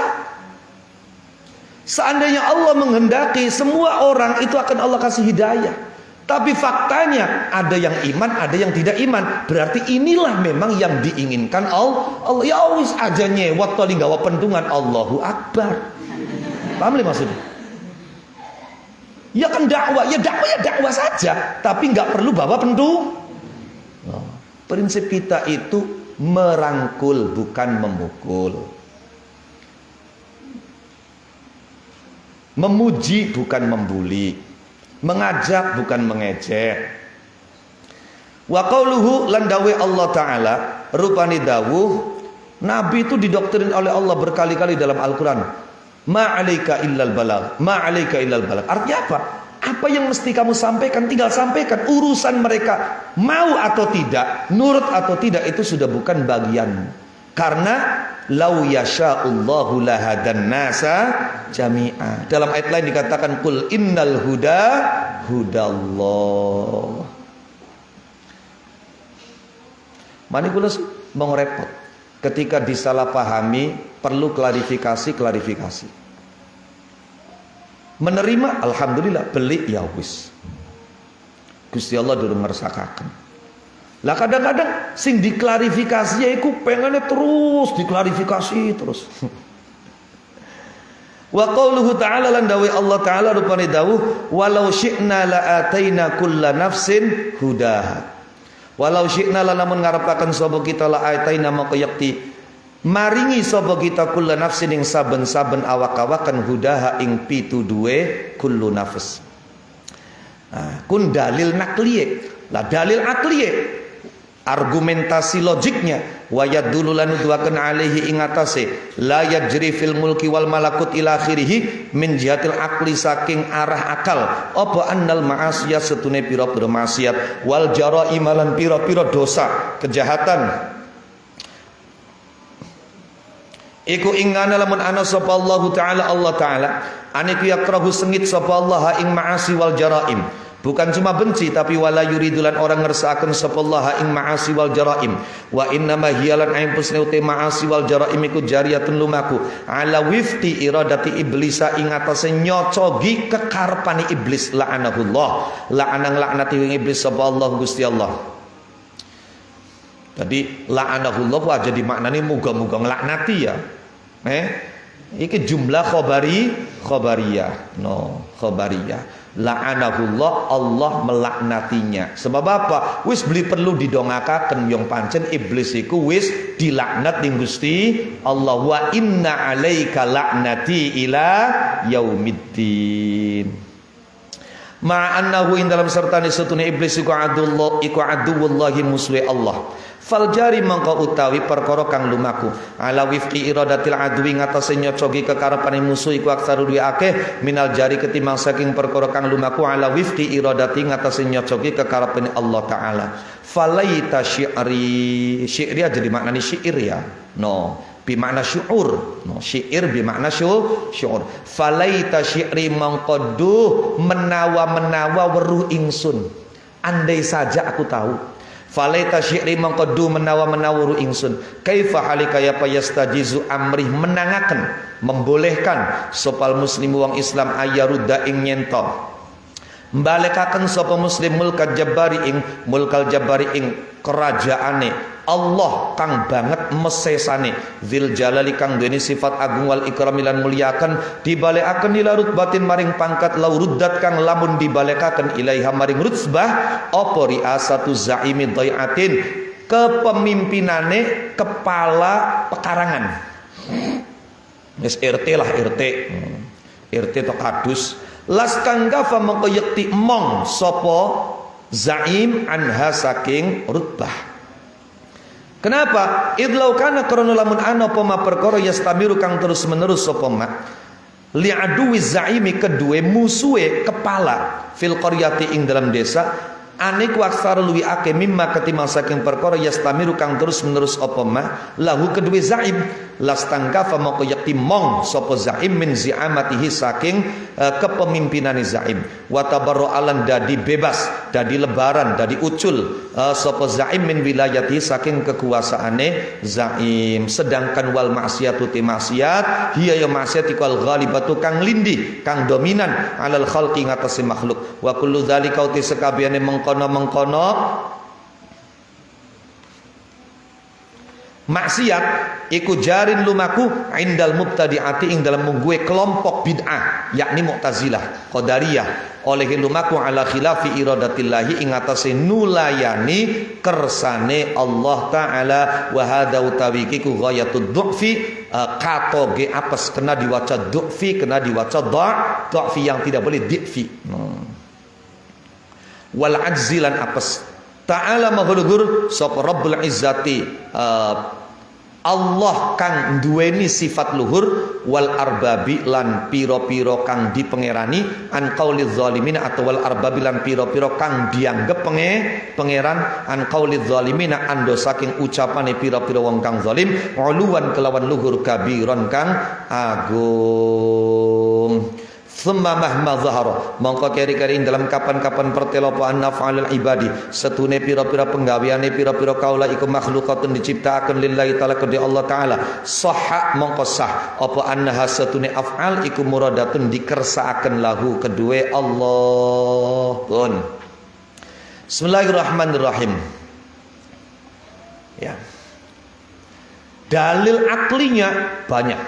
Seandainya Allah menghendaki semua orang itu akan Allah kasih hidayah. Tapi faktanya ada yang iman, ada yang tidak iman. Berarti inilah memang yang diinginkan Allah. Ya wis aja nyewot to gawa pendungan Allahu Akbar. Paham li maksudnya? Ya kan dakwah, ya dakwah saja, tapi nggak perlu bawa pendung. Prinsip kita itu merangkul bukan memukul. Memuji bukan membuli. Mengajak bukan mengejek. Wa qauluhu lan dawe Allah Ta'ala rupani dawuh Nabi itu didoktrin oleh Allah berkali-kali dalam Al-Quran. Ma'alaika illal balagh, ma'alaika illal balagh. Artinya apa? Apa yang mesti kamu sampaikan tinggal sampaikan. Urusan mereka mau atau tidak, nurut atau tidak itu sudah bukan bagian. Karena lau yasha'ullahu lahadan nasa jami'a. Dalam ayat lain dikatakan qul innal huda hudallah. Mani kula mau repot ketika disalahpahami, perlu klarifikasi. Menerima alhamdulillah, beli ya wis. Gusti Allah durung ngersakaken. Lah kadang-kadang sing diklarifikasi ya iku pengennya terus diklarifikasi terus. Wa qauluhu ta'ala lan dawe Allah Ta'ala rupane dawuh walau syi'na la ataina kulla nafsin hudaha. Walau syi'na lamun ngarepaken sapa kita la ataina maka yakti maringi sapa kita kulla nafsin ing saben-saben awak-awakan hudaha ing pituduhe kullu nafs. Kun dalil nakliye. Lah dalil akliye argumentasi logiknya wayat dulu lan nuduhaken alaihi ing atase la yajri fil mulki wal malakut ila akhirih min jihatil akli saking arah akal apa annal ma'asiyah setune pira-pira maksiat wal jaraim lan pira-pira dosa kejahatan iku ingana lamun ana sapa Allah Ta'ala aniku yakrahu sengit sapa Allah ing ma'asi wal jaraim. Bukan cuma benci tapi wala yuridulan orang ngersakaken sapa Allah ing ma'asi wal jaraim. Wa inna ma hiyalan aim pusne uti ma'asi wal jaraim iku jariyatun lumaku ala wifti iradati iblisa ing atase nyocogi kekarepane iblis la'anahullah. La'anang laknati wing iblis sapa Allah Gusti Allah. Tadi la'anahullah aja dimaknani muga-muga nglaknati ya. Iki jumlah khobariyah. Khobariyah. La'anahullah, Allah melaknatinya. Sebab apa? Wis beli perlu didongakaken yang pancen iblis iku wis dilaknat ning Gusti Allah. Wa inna alaika la'nati ila yaumiddin. Ma'annahu in dalam sertane setune iblis iku aduwullahi musuhe Allah. Fal jari mangka utawi perkara kang lumaku ala wifqi iradatil adwi ngatasé nyocogi kekarepane musuh iku aksaru duwe akeh minal jari ketimbang saking perkara kang lumaku ala wifqi iradati ngatasé nyocogi kekarepane Allah Ta'ala. Falaita syi'ri aja dimaknani syair ya. Bimakna syu'ur. Syair bimakna syu'ur. Falaita syi'ri mangqadu menawa weruh ingsun. Andai saja aku tahu. Falaita syi'ri mangqadu menawa weruh ingsun. Kaifa halika ya yastajizu amrih menangaken, membolehkan sopal muslimu wong Islam ayarudda ing nyento. Mbalekaken sapa muslim mulkal jabbari ing kerajaane Allah kang banget mesesane dzil jalali kang duweni sifat agung wal ikram lan mulyakan dibalekaken ila rutbatin maring pangkat lauruddat kang lamun dibalekaken ilaiha maring rutsbah apa riasatu zaimi dhaiatin kepemimpinane kepala pekarangan. Wis RT lah RT to kadus las kang gafa mengko yekti mong sapa zaim anha saking rutbah. Kenapa? Idlau kana krana lamun ana apa ma perkara yastamiru kang terus-menerus apa ma li'aduwi zaimi kedue musuhe kepala fil qaryati ing dalam desa ane ku aksar luwi ake mimma ketimbang saking perkara yastamiru kang terus-menerus apa ma lahu kedue zaim lastangkafa moko yakti mong sapa zaim min zi'amatihi saking kepemimpinane zaim wa tabarru alan dadi bebas dadi lebaran dadi ucul sapa zaim min wilayati saking kekuasaane zaim. Sedangkan wal maksiatu ti maksiat hiya ya maksiat iku al ghalibatu kang lindi kang dominan alal khalqi ngatasi makhluk wa kullu dzalika uti sekabehane mengkono maksiat iku jarin lumaku indal mubtadi'ati ing dalam mungguwe kelompok bid'ah yakni Mu'tazilah Qadariyah oleh lumaku ala khilafi iradatillahi ing atase nulayani kersane Allah taala wa hadza utawi ku ghayatud du'fi katoge apes kena diwaca du'fi kena diwaca dha'fi yang tidak boleh di'fi wal ajzilan apes ta'ala mahlugur sapa Rabbul Izzati Allah kang duweni sifat luhur wal arbabi lan piro-piro kang dipengerani an qaulil zalimin atau wal arbabi lan piro-piro kang dianggep pangeran an qaulil zalimin ando saking ucapane piro-piro wong kang zalim uluwan kelawan luhur kabiron kang agung. Thumma mahma zahara mongko keri-keri dalam kapan-kapan pertelopoan naf'alul ibadi setune pira-pira penggaweane pira-pira kaula iku makhlukatun diciptakan lillahi ta'ala kedhi Allah ta'ala sahha mongko sah apa annaha setune af'al iku muradatun dikersakaken lahu kedue Allah pun. Bismillahirrahmanirrahim. Ya. Dalil aklinya banyak.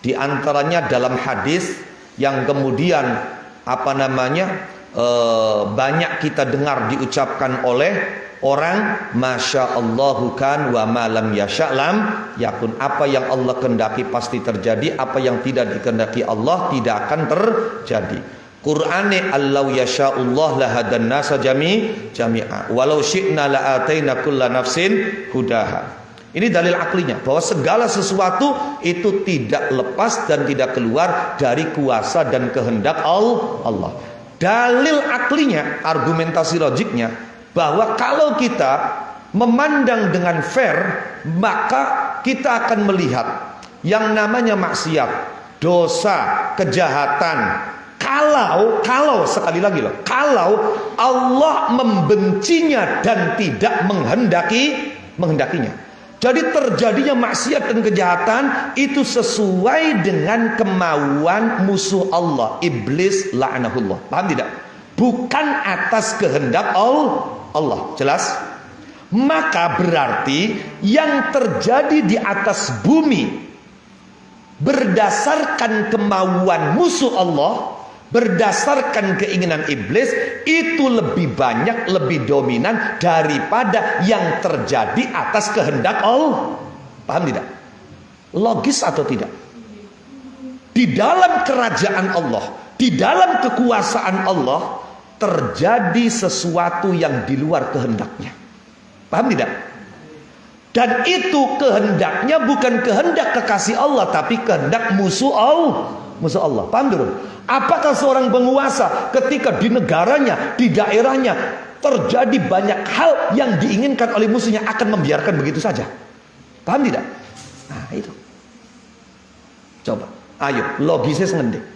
Di antaranya dalam hadis yang kemudian banyak kita dengar diucapkan oleh orang Masya Allahu kan wa malam yasha'lam yakun. Apa yang Allah kehendaki pasti terjadi, apa yang tidak dikehendaki Allah tidak akan terjadi. Qur'ane allau yasha'ullah lahadan nasa jami'a walau syi'na la'ataina kulla nafsin hudaha. Ini dalil aklinya bahwa segala sesuatu itu tidak lepas dan tidak keluar dari kuasa dan kehendak Allah. Dalil aklinya, argumentasi logiknya bahwa kalau kita memandang dengan fair, maka kita akan melihat yang namanya maksiat, dosa, kejahatan. Kalau sekali lagi loh, kalau Allah membencinya dan tidak menghendakinya. Jadi terjadinya maksiat dan kejahatan itu sesuai dengan kemauan musuh Allah, iblis la'anahullah. Paham tidak? Bukan atas kehendak Allah. Jelas? Maka berarti yang terjadi di atas bumi berdasarkan kemauan musuh Allah, berdasarkan keinginan iblis, itu lebih banyak, lebih dominan daripada yang terjadi atas kehendak Allah. Paham tidak? Logis atau tidak? Di dalam kerajaan Allah, di dalam kekuasaan Allah, terjadi sesuatu yang di luar kehendaknya. Paham tidak? Dan itu kehendaknya bukan kehendak kekasih Allah, tapi kehendak musuh Allah. Paham dulu? Apakah seorang penguasa ketika di negaranya, di daerahnya terjadi banyak hal yang diinginkan oleh musuhnya akan membiarkan begitu saja? Paham tidak? Nah itu. Coba, ayo logisnya sengendek.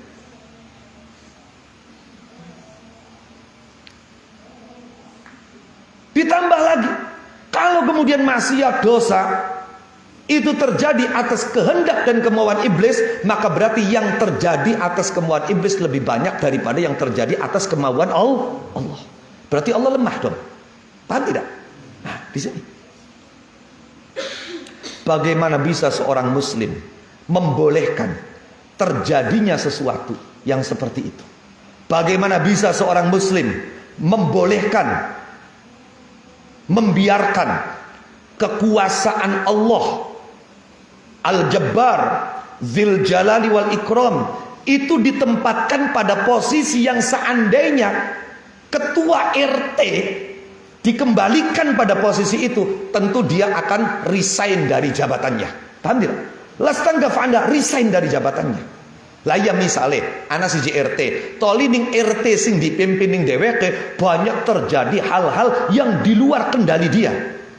Ditambah lagi, kalau kemudian maksiat dosa itu terjadi atas kehendak dan kemauan iblis, maka berarti yang terjadi atas kemauan iblis lebih banyak daripada yang terjadi atas kemauan Allah. Berarti Allah lemah dong. Paham tidak? Nah, di sini. Bagaimana bisa seorang muslim membolehkan terjadinya sesuatu yang seperti itu? Bagaimana bisa seorang muslim membiarkan kekuasaan Allah Al-Jabbar Dzil Jalali wal Ikram itu ditempatkan pada posisi yang seandainya Ketua RT dikembalikan pada posisi itu, tentu dia akan resign dari jabatannya. Paham tidak? Lastangga fa'anda resign dari jabatannya. Lah ya misale ana siji RT, toli ning RT sing dipimpin ning dheweke banyak terjadi hal-hal yang di luar kendali dia.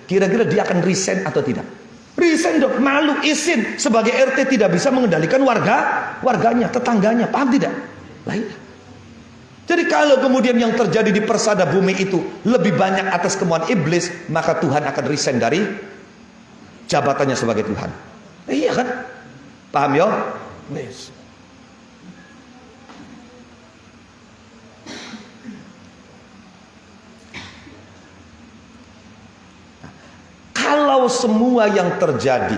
Kira-kira dia akan resign atau tidak? Resign dong, malu izin sebagai RT tidak bisa mengendalikan warganya, tetangganya. Paham tidak? Lah iya. Jadi kalau kemudian yang terjadi di persada bumi itu lebih banyak atas kemauan iblis, maka Tuhan akan resign dari jabatannya sebagai Tuhan. Iya kan? Paham ya? Yes. Kalau semua yang terjadi,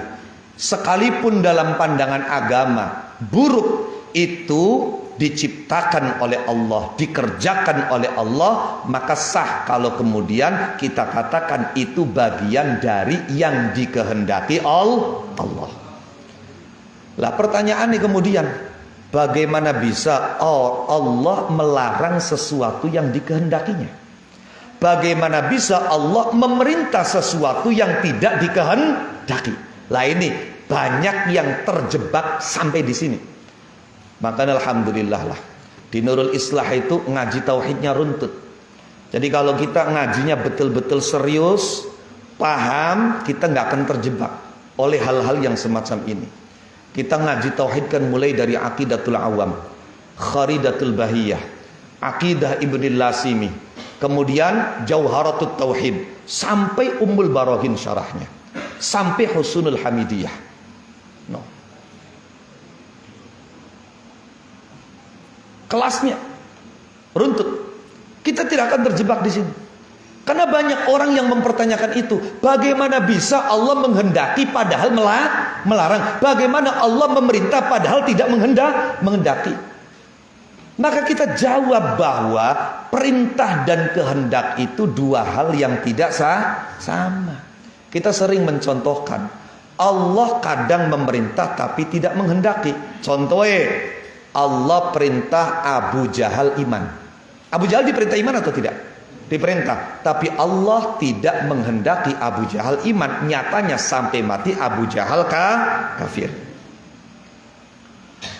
sekalipun dalam pandangan agama buruk, itu diciptakan oleh Allah, dikerjakan oleh Allah, maka sah kalau kemudian kita katakan itu bagian dari yang dikehendaki Allah. Lah pertanyaannya kemudian, bagaimana bisa Allah melarang sesuatu yang dikehendakinya? Bagaimana bisa Allah memerintah sesuatu yang tidak dikehendaki? Lah ini banyak yang terjebak sampai di sini. Maka alhamdulillah lah, di Nurul Islah itu ngaji tauhidnya runtut. Jadi kalau kita ngajinya betul-betul serius, paham, kita nggak akan terjebak oleh hal-hal yang semacam ini. Kita ngaji tauhid kan mulai dari Aqidatul Awam, Kharidatul Bahiyah, Aqidah Ibnul Lasimi, kemudian Jauharatut Tauhid, sampai Ummul Barahin syarahnya, sampai Husnul Hamidiyah. Kelasnya runtut. Kita tidak akan terjebak di sini. Karena banyak orang yang mempertanyakan itu. Bagaimana bisa Allah menghendaki padahal melarang? Bagaimana Allah memerintah padahal tidak menghendaki? Maka kita jawab bahwa perintah dan kehendak itu dua hal yang tidak sama. Kita sering mencontohkan, Allah kadang memerintah tapi tidak menghendaki. Contohnya, Allah perintah Abu Jahal iman. Abu Jahal diperintah iman atau tidak? Diperintah. Tapi Allah tidak menghendaki Abu Jahal iman. Nyatanya sampai mati Abu Jahal kafir.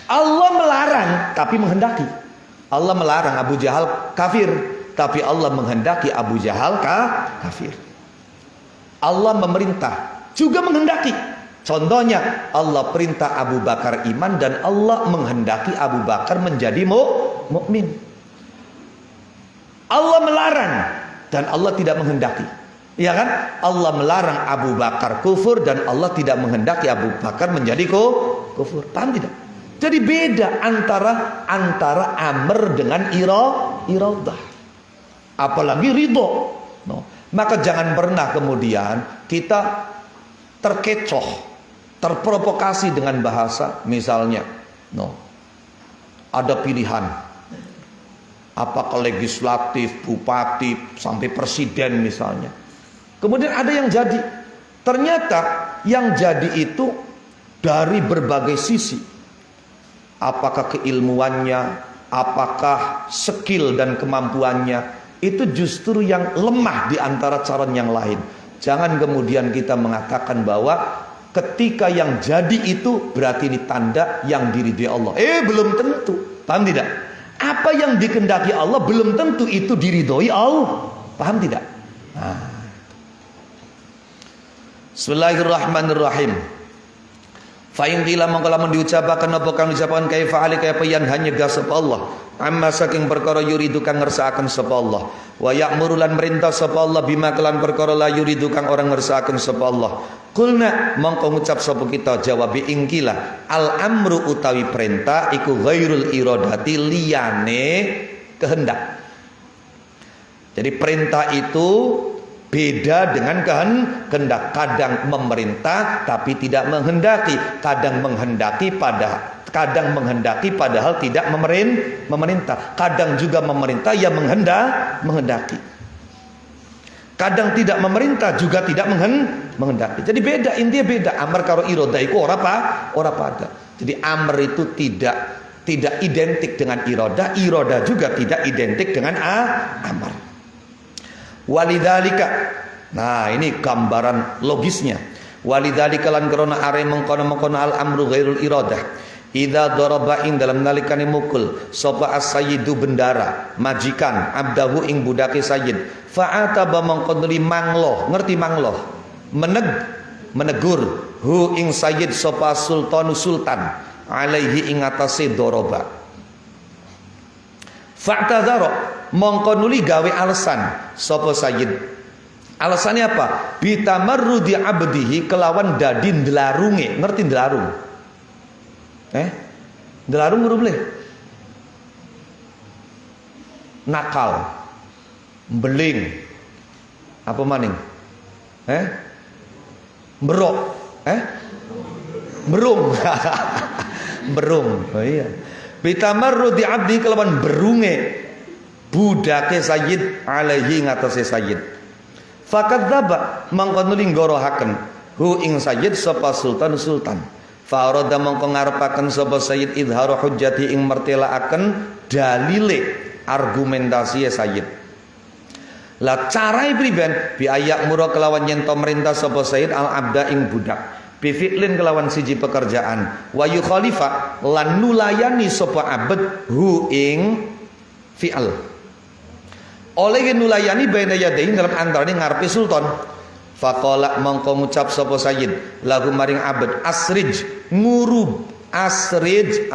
Allah melarang tapi menghendaki. Allah melarang Abu Jahal kafir, tapi Allah menghendaki Abu Jahal kafir. Allah memerintah juga menghendaki. Contohnya, Allah perintah Abu Bakar iman dan Allah menghendaki Abu Bakar menjadi mukmin. Allah melarang dan Allah tidak menghendaki. Iya kan? Allah melarang Abu Bakar kufur dan Allah tidak menghendaki Abu Bakar menjadi kufur. Paham tidak? Jadi beda antara amr dengan iradah. Apalagi ridho. Maka jangan pernah kemudian kita terkecoh, terprovokasi dengan bahasa, misalnya, ada pilihan, apakah legislatif, bupati, sampai presiden misalnya. Kemudian ada yang jadi. Ternyata yang jadi itu dari berbagai sisi. Apakah keilmuannya, apakah skill dan kemampuannya, itu justru yang lemah di antara calon yang lain. Jangan kemudian kita mengatakan bahwa ketika yang jadi itu berarti ini tanda yang diridhoi Allah. Belum tentu. Paham tidak? Apa yang dikehendaki Allah belum tentu itu diridhoi Allah. Paham tidak? Bismillahirrahmanirrahim. Fa in qila mongko lamun diucapaken apa kang diucapaken kaifa ali kaya pian hanya sapa Allah amma saking perkara yuridu kang ngersakaken sapa Allah wa ya'muru lan merintah sapa Allah bima kelan perkara la yuridu kang orang ngersakaken sapa Allah. Kulna mongko ngucap sapa kita jawab ingkila al amru utawi perintah iku ghairul iradati liyane kehendak. Jadi perintah itu beda dengan kehendak. Kadang memerintah tapi tidak menghendaki, kadang menghendaki padahal tidak memerintah. Kadang juga memerintah yang menghendaki. Kadang tidak memerintah juga tidak menghendaki. Jadi beda, intinya beda. Amr karo iroda iku ora pada. Jadi amr itu tidak tidak identik dengan iradah, iradah juga tidak identik dengan amar. Walidzalika, nah ini gambaran logisnya. Walidzalika lan krana are mengkono-mengkono al amru ghairul iradah. Idza daraba ing dalam nalikane mukul sapa as-sayyidu bendara majikan abdahu ing budake sayyid fa'ataba mangkonuli mangloh, ngerti mangloh, menegur hu ing sayyid sapa sultanu sultan alaihi ing atase doroba. Fa'tadzara mangkonuli gawe alasan sapa sayyid. Alasannya apa? Bitamarrudi abdihi kelawan dadi ndlarunge, ngerti ndlarung? Ndlarung nggak boleh. Nakal, beling, apa maning? Berok, berung, berung. Oh iya. Bitamarrudi abdi kelawan berunge budake sayyid alaihi ngatasé sayyid. Fakadzaba mangkonuli ngorohaken hu ing sayyid sapa sultan. Farada mongko ngarepaken sapa sayyid idharu hujjati ing mertelaaken dalile argumentasi sayyid. Lah carae priben bi ayak mura kelawan yen to merintah sapa sayyid al abda ing budak bi fi'lin kelawan siji pekerjaan wa yukhalifa lan nulayani sapa abd hu ing fi'al. Oleh nulayani baina yadain dalam antarane ngarepe sultan. Faqala mongko ngucap sapa sayyid lahu maring abd asrij ngurub asrij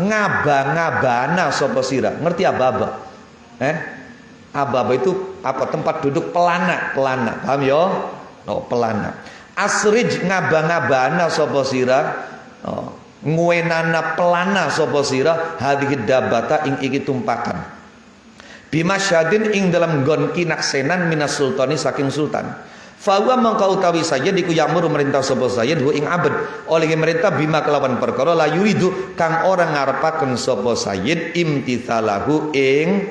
ngaba-ngabana sapa sira. Ngerti ababa? Ababa itu apa? Tempat duduk pelana. Paham ya? Oh, pelana. Asrij ngaba-ngabana sapa sira. Nguenana pelana sapa sira hadhihi dabata ing iki tumpakan. Bimasyadin ing dalam gon kinaksenan minas sultani saking sultan. Fawa mangka utawi sayyid iku yamur merintah sapa sayyid hu ing abd oleh merintah bima kelawan perkara la yuridu kang ora ngarepaken sapa sayyid imtitsalahu ing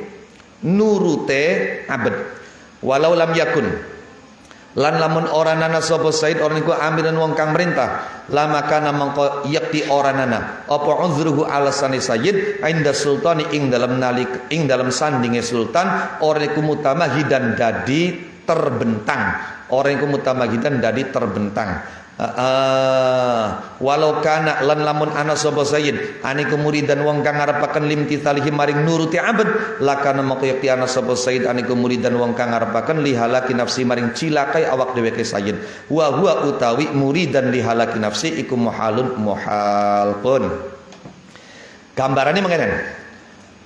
nurute abd walau lam yakun lan lamun ora nana sapa sayyid ora niku amiran wong kang merintah lama kana mangka yakti ora nana apa uzruhu alasane sayyid inda sultani ing dalam sandinge sultan ora niku mutamahidan dadi terbentang. Orang yang mutamahidan dadi terbentang. Walau kana lan lamun ana sapa sayyid aniku muridan wong kang ngarepaken limtitsalihi maring nuruti abd lakana maka yakti ana sapa sayyid aniku muridan wong kang ngarepaken lihalaki nafsi maring cilakai awak dheweke sayyid wa huwa utawi muridan lihalaki nafsi iku muhalun muhal pun. Gambarannya mengene.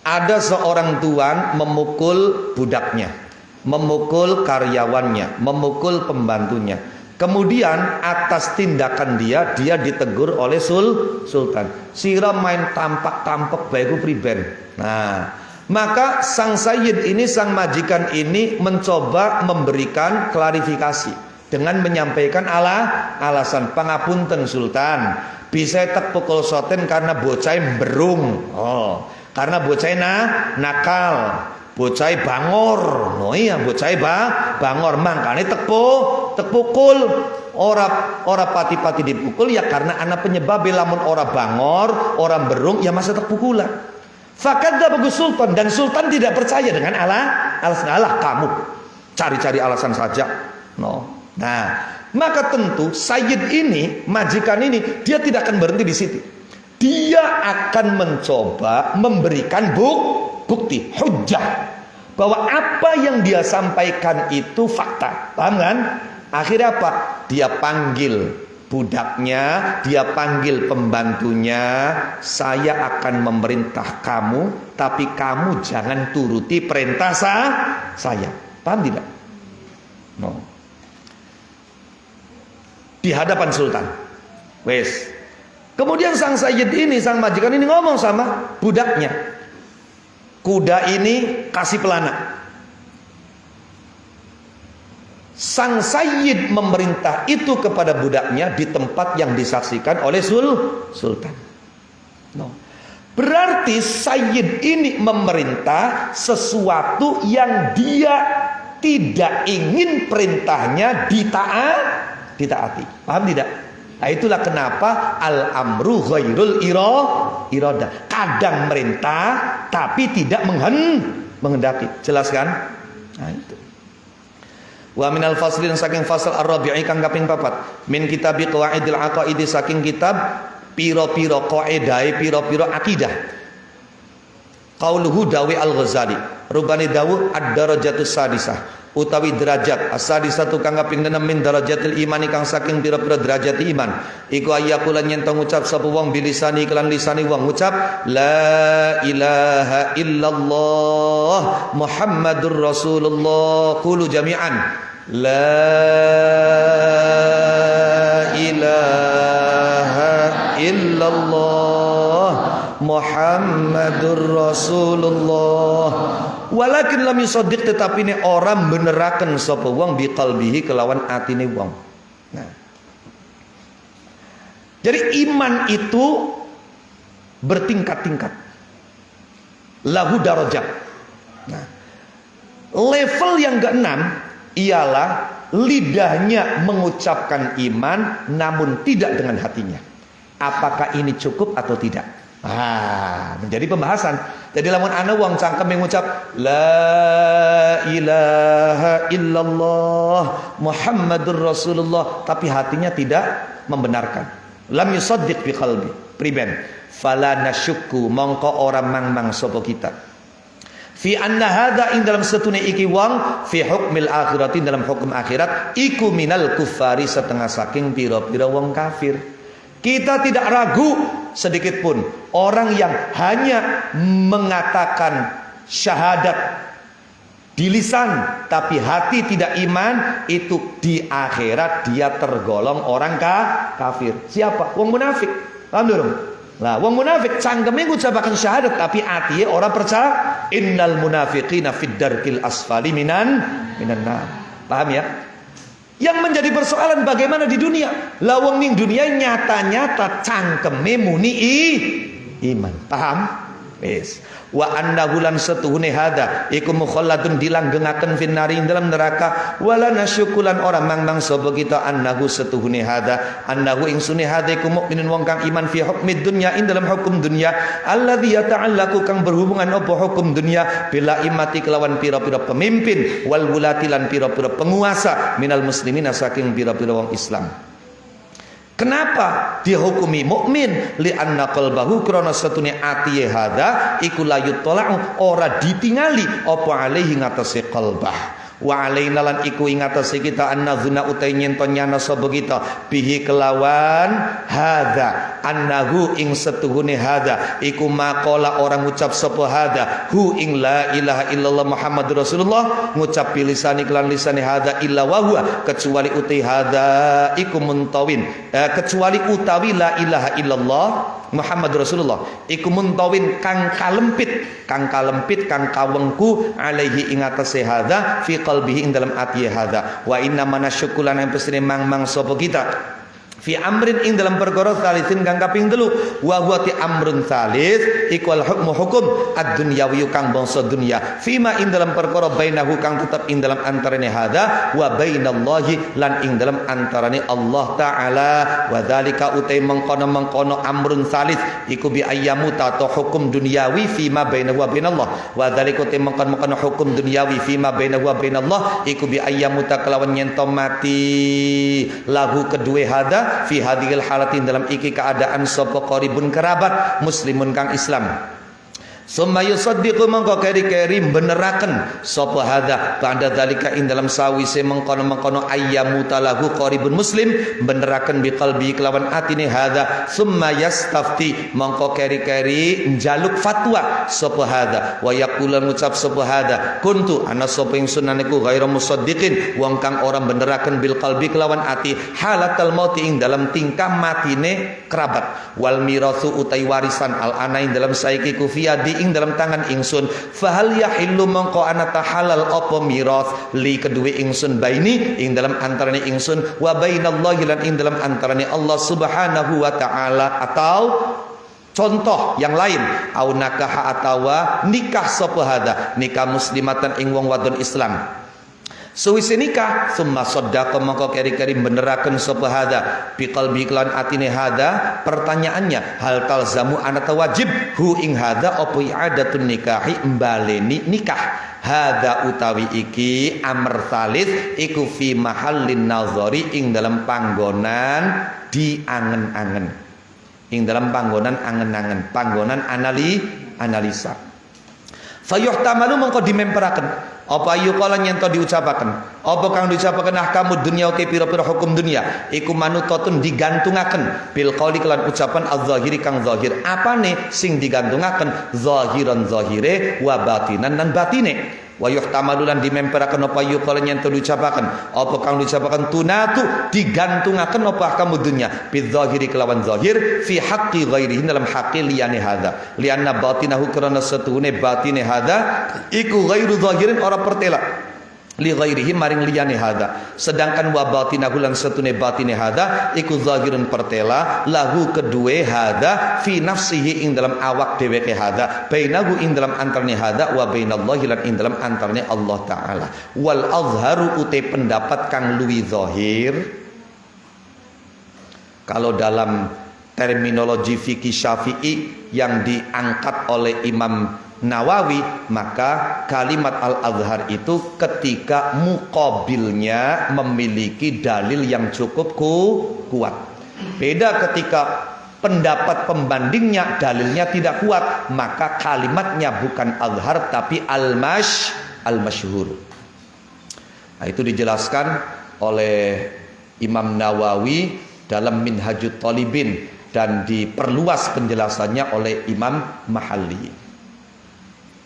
Ada seorang tuan memukul budaknya, memukul karyawannya, memukul pembantunya. Kemudian atas tindakan dia ditegur oleh sultan. Sira main tampak-tampak baikku priben. Nah, maka sang sayyid ini, sang majikan ini mencoba memberikan klarifikasi dengan menyampaikan alasan pangapunten sultan. Bisa tak pukul soten karena bocah berung. Karena bocah nakal. Bocai bangor, no iya bocai bangor, mangkane tekpukul, ora pati-pati dipukul ya karena anak penyebab lamun ora bangor, orang berung ya masa tekpukulan. Fakadza bagus sultan dan sultan tidak percaya dengan alasan Allah kamu cari-cari alasan saja, no. Nah maka tentu sayyid ini majikan ini dia tidak akan berhenti di situ, dia akan mencoba memberikan bukti, hujjah bahwa apa yang dia sampaikan itu fakta. Paham kan? Akhirnya apa? Dia panggil budaknya, dia panggil pembantunya, saya akan memerintah kamu, tapi kamu jangan turuti perintah saya. Paham tidak? No. Di hadapan sultan. Wes. Kemudian sang sayyid ini, sang majikan ini ngomong sama budaknya. Kuda ini kasih pelana. Sang sayyid memerintah itu kepada budaknya di tempat yang disaksikan oleh sultan. No. Berarti sayyid ini memerintah sesuatu yang dia tidak ingin perintahnya ditaati. Paham tidak? Nah, itulah kenapa al-amru ghairul iradah. Kadang merintah tapi tidak menghendaki. Jelas kan? Nah, itu. Wa minal faslin saking fasal ar-rabi'i kang kaping 4 min kitabi qawaidil aqaidi saking kitab piro-piro qaedah piro-piro akidah. Qauluhu dawi al-Ghazali rubani dawu ad-darajatus sadisah utawi derajat as-sadisatu kang kaping 6 min darajatil imani kang saking pira-pira derajat iman iku ayakulan yen tong ngucap sapa wong bilisani kelan lisani wong ngucap la ilaha illallah Muhammadur Rasulullah qulu jami'an la ilaha illallah Muhammadur Rasulullah walakin lam yusaddiq tetapi ini orang beneraken sapa wong biqalbihi kelawan atine wong. Nah. Jadi iman itu bertingkat-tingkat. Lahu darajat. Nah. Level yang ke-6 ialah lidahnya mengucapkan iman namun tidak dengan hatinya. Apakah ini cukup atau tidak? Menjadi pembahasan. Jadi lamun ana wong cangkem mengucap la ilaha illallah Muhammadur Rasulullah tapi hatinya tidak membenarkan. Lam yusaddiq bi qalbi. Priben. Fala nasyukku mongko ora mang-mang sapa kita. Fi anna hadza ing dalam setune iki wong fi hukmil akhirati dalam hukum akhirat iku minal kufari setengah saking pira-pira wong kafir. Kita tidak ragu sedikit pun orang yang hanya mengatakan syahadat di lisan tapi hati tidak iman itu di akhirat dia tergolong orang kafir. Siapa? Wong munafik. Paham dong? Nah, wong munafik cangkeme ngucapaken syahadat tapi atiye orang percaya. Innal munafiqina fid darkil asfali minan nar. Paham ya? Yang menjadi persoalan bagaimana di dunia. Lawang ning dunia nyata-nyata cangkeme muni iman. Paham? Wis. Wa annahu lan setuhune hada iku mukhalladun dilanggengaken finnari dalam neraka wala nasyukulan ora mang-mang sapa kita annahu setuhune hada annahu ing sune hada iku mukminun wong kang iman fi hukmid dunya ing dalam hukum dunya alladzi yata'allaqu kang berhubungan apa hukum dunya bila imati kelawan pira-pira pemimpin wal wulati lan pira-pira penguasa minal muslimina saking pira-pira wong Islam. Kenapa dihukumi mukmin? Li'anna qalbahu krana satune atiye hada iku la yutla'u ora ditingali apa alaihi ngatasi qalbah. Wa alaina lan iku ing atase kita annazuna utai nyenton nyana sapa kita bihi kelawan hada annahu ing setuhune hada iku maqala orang ngucap sapa hada hu ing la ilaha illallah Muhammadur Rasulullah ngucap bilisani kelan lisani hada illa wa huwa kecuali utai hada iku muntawin kecuali utawi la ilaha illallah Muhammad Rasulullah iku muntawin kang kalempit kang kawengku alaihi ing atase hadza fi qalbihi ing dalam ati hadza wa inna manasyukulan yang pesine mang-mang sapa kita fi amrin ing dalam perkara salisin kang kaping 3 wa huwa ti amrun salis iku al hukmu hukum ad-dunyawi kang bangsa dunya fima ing dalam perkara bainahu kang tetep ing dalam antarane hadza wa bainallahi lan ing dalam antarane Allah taala wa dzalika utai mengkono amrun salis iku bi ayyamu ta hukum dunyawi fima bainahu wa bainallah wa dzalika utai mengkono hukum dunyawi fima bainahu wa bainallah iku bi ayyamu ta kelawan nyento mati lahu kedue hadza fi hadhil halatin dalam iki keadaan sapa qaribun kerabat muslimun kang Islam summa yusaddiqu mangko keri-keri beneraken sapa hadza ba'da zalika ing dalam sawise mengkono ayyamu talahu qaribun muslim beneraken biqalbi kelawan atine hadza summa yastafti mangko keri-keri njaluk fatwa sapa hadza wa yaqulu ngucap sapa hadza kuntu ana sapa ingsun niku ghairu musaddiqin wong kang ora beneraken bil qalbi kelawan ati halatal mauti ing dalam tingkah matine kerabat wal mirathu utai warisan al ana ing dalam saiki kufiyadi ing dalam tangan ingsun fahal yahillu mangko ana halal apa mirath li kedue ingsun baini ing dalam antarane ingsun wa bainallahi lan ing dalam antarane Allah subhanahu wa ta'ala atau contoh yang lain au nakaha atawa nikah sapa hada nikah muslimatan ing wong wadon Islam Sewise nikah summa saddaqa mongko keri-keri beneraken sapa hada biqalbi lan atine hada. Pertanyaannya, hal talzamu anata wajib hu ing hada apa i'adatun nikahi mbaleni nikah. Hada utawi iki amr tsalits iku fi mahallin nazari ing dalam panggonan diangen-angen. Ing dalam panggonan angen-angen, panggonan analisa. Fayuhtamalu mongko dimemperaken apa yuqala nyento diucapaken apa kang diucapaken ahkamud dunya ke pira-pira hukum dunya iku manutatun digantungaken bil qauli kelan ucapan az-zahiri kang zahir. Apane sing digantungaken? Zahiran zahire wa batinan nan batine. Wa yuhtamalu lan dimemperaken apa yuqala nyento diucapaken apa kang diucapaken tunatu digantungaken apa ahkamud dunya bil zahiri kelawan zahir fi haqqi ghairihi dalam haqqi liyane hadza lianna batinahu karena setune batine hadza iku ghairu zahirin ora pertela li ghairihi maring liyane hadza. Sedangkan wa batinahu lan setune batine hadza iku zahirun pertela lahu kedue hadza fi nafsihi ing dalam awak dheweke hadza bainahu ing dalam antarne hadza wa bainallahi lan ing dalam antarne Allah taala. Wal azharu uti pendapat kang luwi zahir kalau dalam terminologi fikih Syafi'i yang diangkat oleh Imam Nawawi, maka kalimat al-azhar itu ketika muqabilnya memiliki dalil yang cukup kuat. Beda ketika pendapat pembandingnya dalilnya tidak kuat, maka kalimatnya bukan azhar tapi al-masyhur. Nah, itu dijelaskan oleh Imam Nawawi dalam Minhajut Thalibin dan diperluas penjelasannya oleh Imam Mahalli.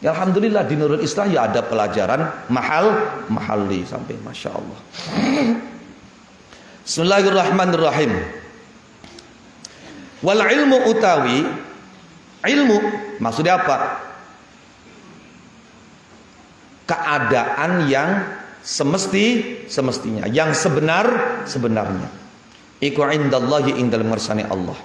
Ya, alhamdulillah di Nurul Islah ya ada pelajaran mahalli sampai masya Allah. Bismillahirrahmanirrahim. Wal ilmu utawi ilmu maksudnya apa? Keadaan yang semestinya, yang sebenarnya. Iku indallahi ing dalem ngersane Allah.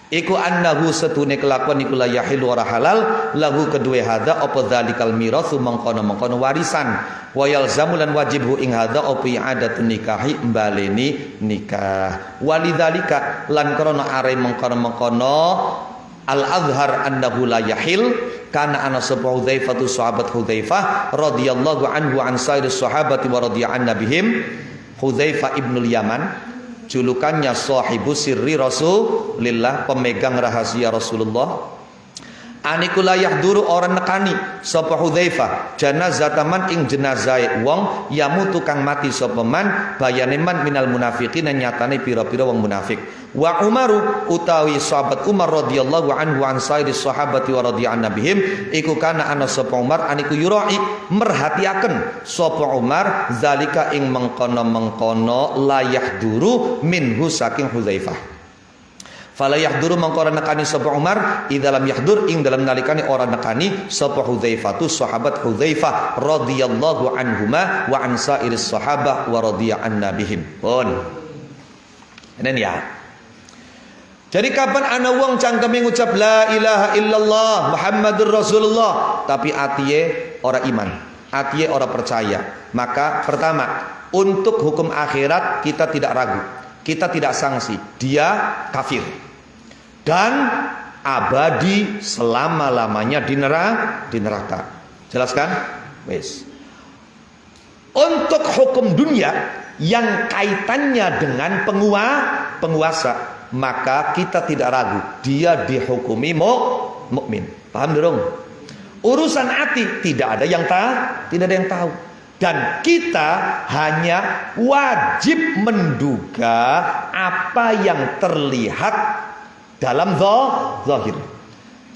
Iku annahu setune kelakuan iku la yahilu ora halal lahu kedue hada apa zalikal mirasu mengkono-mengkono warisan wa yalzamu lan wajibhu ing hada apa i'adatun nikahi mbaleni nikah walidzalika lan krana are mengkono-mengkono al azhar annahu la yahil kana ana sapa Hudzaifah sahabat Hudzaifah radhiyallahu anhu an sairus sahabati wa radhiya an nabihim. Hudzaifah ibnul Yaman julukannya sahibu sirri Rasulillah, pemegang rahasia Rasulullah. Aniku la yahduru orang nekani sapa Hudzaifah janazataman ing jenazah wong yamutu kang mati sapa man bayane man minal munafiqin nyatane pira-pira wong munafik. Wa Umaru utawi sahabat Umar radhiyallahu anhu an sairi sahabati wa radhiyallahu nabihim iku kana ana sapa Umar aniku yurai merhatiaken sapa Umar zalika ing mengkono-mengkono la yahduru minhu saking Hudzaifah. Fala yahduru mangkora nekani sapa Umar idzalam yahdur ing dalam nalikane ora nekani sapa Hudzaifah tu sahabat Hudzaifah radhiyallahu anhuma wa an sairis sahabah wa radhiya anna bihim. Pun. Ini ya. Jadi kapan ana wong cangkeme ngucap la ilaha illallah Muhammadur Rasulullah tapi atiye ora iman, atiye ora percaya, maka pertama untuk hukum akhirat kita tidak ragu, kita tidak sanksi, dia kafir dan abadi selama-lamanya di neraka. Jelaskan? Wes. Untuk hukum dunia yang kaitannya dengan penguasa, maka kita tidak ragu, dia dihukumi mukmin. Paham dong? Urusan hati tidak ada yang tahu. Dan kita hanya wajib menduga apa yang terlihat dalam zahir.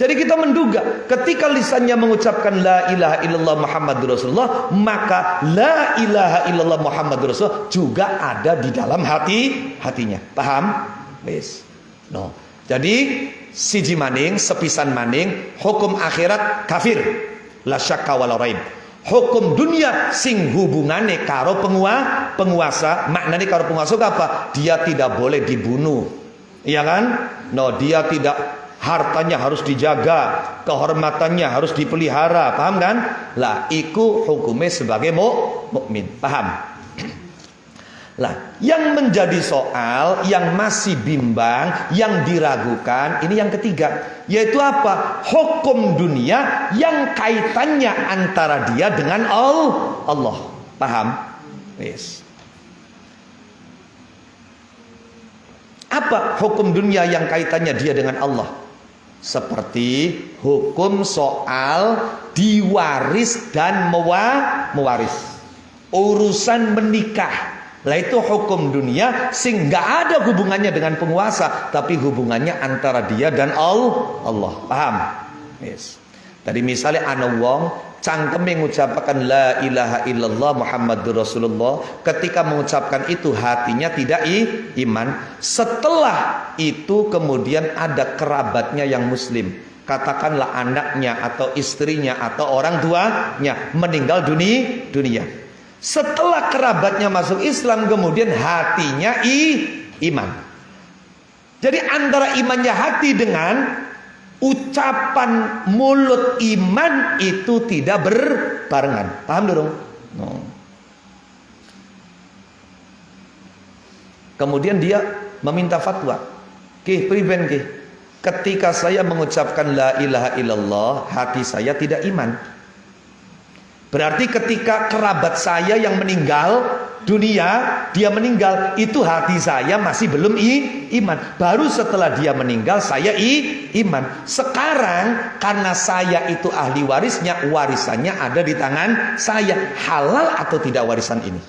Jadi kita menduga ketika lisannya mengucapkan la ilaha illallah Muhammadur Rasulullah, maka la ilaha illallah Muhammadur Rasulullah juga ada di dalam hatinya. Paham? Wes. No. Jadi siji maning, sepisan maning, hukum akhirat kafir. La syakka wala raib. Hukum dunia sing hubungane karo penguasa, maknanya karo penguasa apa? Dia tidak boleh dibunuh. Iya kan? No, dia tidak, hartanya harus dijaga, kehormatannya harus dipelihara, paham kan? Lah, iku hukumnya sebagai mukmin. Paham? Lah, yang menjadi soal, yang masih bimbang, yang diragukan, ini yang ketiga, yaitu apa? Hukum dunia yang kaitannya antara dia dengan Allah. Paham? Yes. Apa hukum dunia yang kaitannya dia dengan Allah? Seperti hukum soal diwaris dan mewaris. Urusan menikah. Lah itu hukum dunia sing nggak ada hubungannya dengan penguasa, tapi hubungannya antara dia dan Allah. Paham? Yes. Tadi misalnya ana wong cangkeme mengucapkan la ilaha illallah Muhammadur Rasulullah, ketika mengucapkan itu hatinya tidak iman. Setelah itu kemudian ada kerabatnya yang muslim, katakanlah anaknya atau istrinya atau orang tuanya meninggal dunia. Setelah kerabatnya masuk Islam, kemudian hatinya iman. Jadi antara imannya hati dengan ucapan mulut iman itu tidak berbarengan. Paham dong? No. Kemudian dia meminta fatwa. Priben ketika saya mengucapkan la ilaha illallah, hati saya tidak iman. Berarti ketika kerabat saya yang meninggal dunia, dia meninggal, itu hati saya masih belum iman. Baru setelah dia meninggal saya iman. Sekarang karena saya itu ahli warisnya, warisannya ada di tangan saya. Halal atau tidak warisan ini?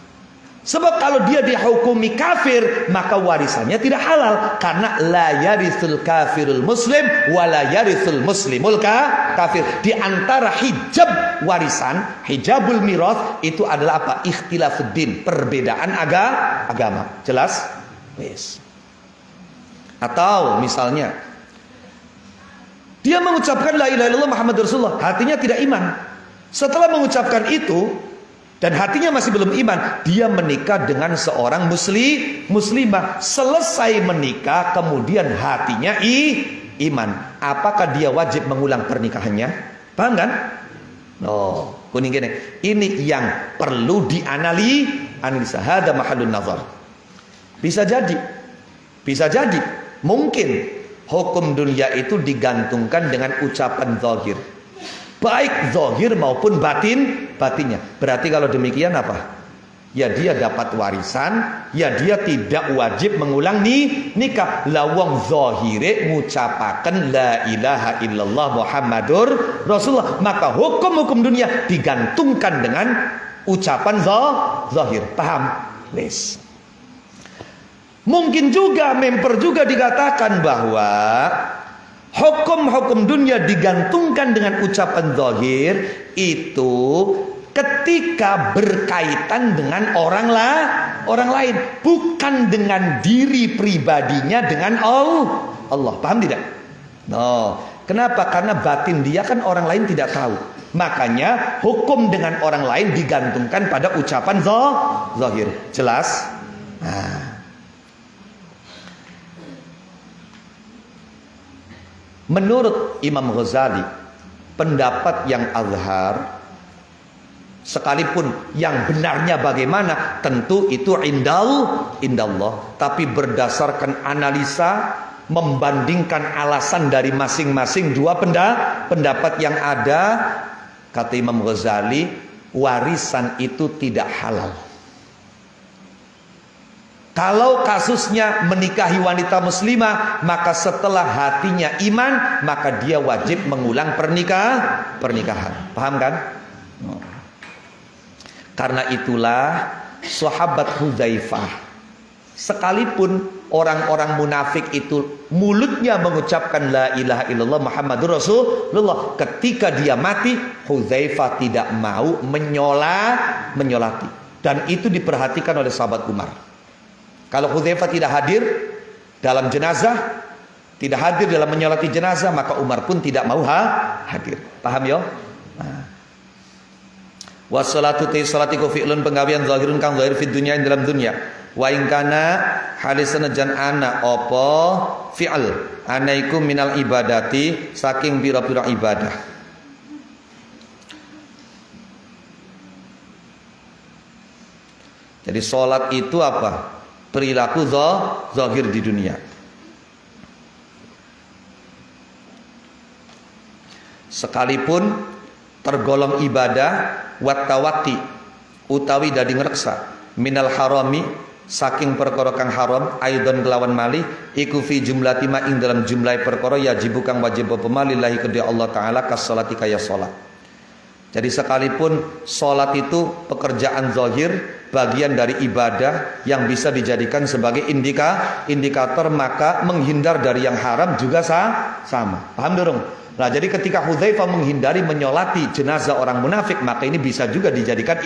Sebab kalau dia dihukumi kafir, maka warisannya tidak halal. Karena la yarithul kafirul muslim wa la yarithul muslimul kafir. Di antara hijab warisan, hijabul mirath, itu adalah apa? Ikhtilafuddin, perbedaan agama. Jelas? Yes. Atau misalnya dia mengucapkan la ilaha illallah Muhammadur Rasulullah, hatinya tidak iman. Setelah mengucapkan itu dan hatinya masih belum iman, dia menikah dengan seorang muslimah. Selesai menikah, kemudian hatinya iman. Apakah dia wajib mengulang pernikahannya? Paham kan? Oh, kuning gini. Ini yang perlu dianalisa. Hada mahallun nazar. Bisa jadi, mungkin hukum dunia itu digantungkan dengan ucapan zahir. Baik zahir maupun batinnya. Berarti kalau demikian apa? Ya dia dapat warisan, ya dia tidak wajib mengulang nikah. Lawang zahire ngucapaken la ilaha illallah Muhammadur Rasulullah. Maka hukum-hukum dunia digantungkan dengan ucapan zahir. Paham? Wes. Mungkin juga member juga dikatakan bahwa hukum-hukum dunia digantungkan dengan ucapan zahir itu ketika berkaitan dengan orang lain, bukan dengan diri pribadinya dengan Allah. Paham tidak? No. Kenapa? Karena batin dia kan orang lain tidak tahu. Makanya hukum dengan orang lain digantungkan pada ucapan zahir. Jelas? Nah. Menurut Imam Ghazali, pendapat yang azhar, sekalipun yang benarnya bagaimana, tentu itu indallah. Tapi berdasarkan analisa, membandingkan alasan dari masing-masing dua pendapat yang ada, kata Imam Ghazali, warisan itu tidak halal. Kalau kasusnya menikahi wanita muslimah, maka setelah hatinya iman, maka dia wajib mengulang pernikahan. Paham kan? Karena itulah sahabat Hudzaifah, sekalipun orang-orang munafik itu mulutnya mengucapkan la ilaha illallah Muhammadur Rasulullah, ketika dia mati, Hudzaifah tidak mau menyolati. Dan itu diperhatikan oleh sahabat Umar. Kalau Hudzaifah tidak hadir dalam jenazah, tidak hadir dalam menyolati jenazah, maka Umar pun tidak mau hadir. Paham ya? Wassalatu salatiku fi'lun penggawean zahirun kang zahir fid dunya ing dalam dunya. Wa ing kana halisana jan ana apa fi'al anaikum minal ibadati saking pira-pira ibadah. Jadi sholat itu apa? Perilaku zahir di dunia. Sekalipun tergolong ibadah wattawati utawi dadi ngreksa minal harami saking perkara kang haram aidon kelawan mali iku fi jumlati ma ing dalam jumlah perkara yajibu kang wajib apa malillahi kedhi Allah taala kas salati kaya salat. Jadi sekalipun salat itu pekerjaan zahir, bagian dari ibadah yang bisa dijadikan sebagai indikator, maka menghindar dari yang haram juga sama. Paham dorong? Nah, jadi ketika Hudzaifah menghindari menyolati jenazah orang munafik, maka ini bisa juga dijadikan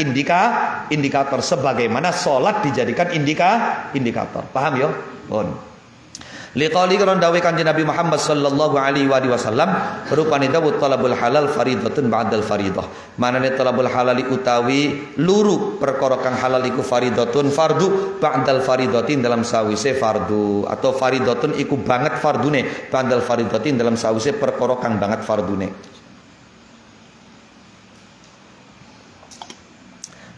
indikator sebagaimana sholat dijadikan indikator. Paham ya? Bon. Liqali karon dawuh Kanjeng Nabi Muhammad sallallahu alaihi wasallam rupane dawuh talabul halal faridatun ba'dal faridah. Manane talabul halal utawi luru perkara kang halal iku faridatun fardu ba'dal faridatin dalam sawise fardu, atau faridatun iku banget fardune ba'dal faridatin dalam sawise perkara kang banget fardune.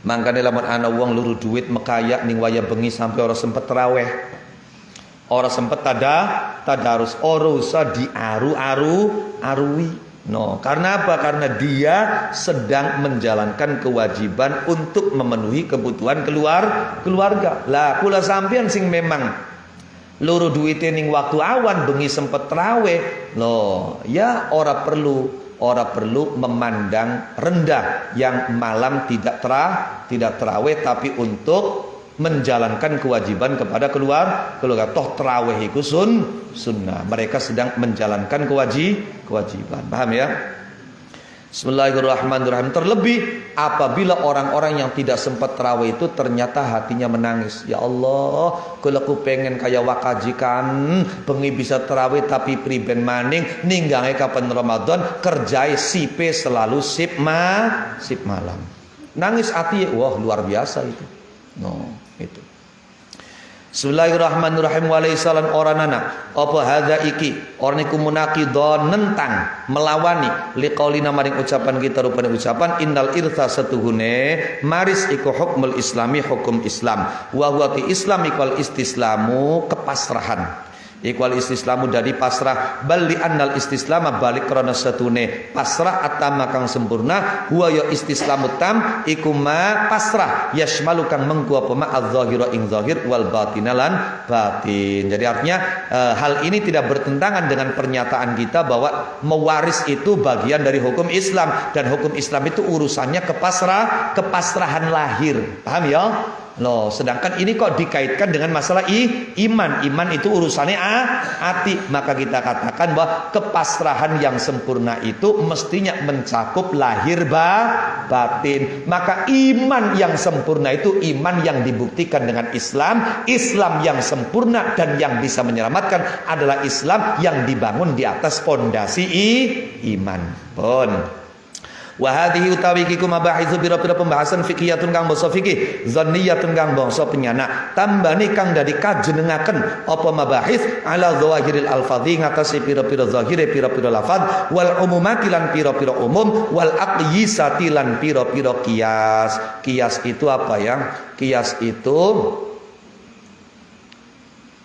Mangkane lamun ana wong luru duit mekaya ning waya bengi sampai ora sempet tarawih, ora sempet tadarus, ora usah diaru-arui. No, karena apa? Karena dia sedang menjalankan kewajiban untuk memenuhi kebutuhan keluarga. Lah kula sampean sing memang luru duite ning waktu awan bengi sempet tarawih, loh ya ora perlu memandang rendah yang malam tidak tarawih, tapi untuk menjalankan kewajiban kepada keluarga. Toh tarawih itu sunnah. Mereka sedang menjalankan kewajiban. Paham ya? Bismillahirrahmanirrahim. Terlebih apabila orang-orang yang tidak sempat tarawih itu ternyata hatinya menangis. Ya Allah, kalau aku pengen kayak wakajikan bengi bisa tarawih tapi priben maning ninggange kapan Ramadan kerjai sipe selalu sip malam. Nangis hati, wah luar biasa itu. No, itu. Bismillahirrahmanirrahim. Walaisalan oranana apa hadza iki orniku munaqidon nentang melawani liqaulina maring ucapan kita rupane ucapan innal irtha satuhune maris iku hukmul islami hukum Islam wa huwa ti islam ikwal istislamu kepasrahan. Ikwal istislamu dari pasrah bali annal istislama balik karena satune pasrah atama kang sempurna huwa ya istislamu tam iku ma pasrah yashmalu kang mengku apa ma adz-dzahira ing zahir wal batinalan batin. Jadi artinya hal ini tidak bertentangan dengan pernyataan kita bahwa mewaris itu bagian dari hukum Islam, dan hukum Islam itu urusannya kepasrahan lahir. Paham ya? Loh, sedangkan ini kok dikaitkan dengan masalah iman. Iman itu urusannya hati. Maka kita katakan bahwa kepasrahan yang sempurna itu mestinya mencakup lahir batin. Maka iman yang sempurna itu iman yang dibuktikan dengan Islam. Islam yang sempurna dan yang bisa menyelamatkan adalah Islam yang dibangun di atas fondasi iman. Pun wa hadhihi utawi iku mabahitsu pira-pira pembahasan fikihiyatun kang basa fikih, zanniyatun kang basa penyana, tambani kang dadi kajenengaken apa mabahis ala zawahiril alfadhi ngatasi pira-pira zahire pira-pira lafaz wal umumati lan pira-pira umum wal aqyisati lan pira-pira qiyas. Qiyas itu apa ya? Qiyas itu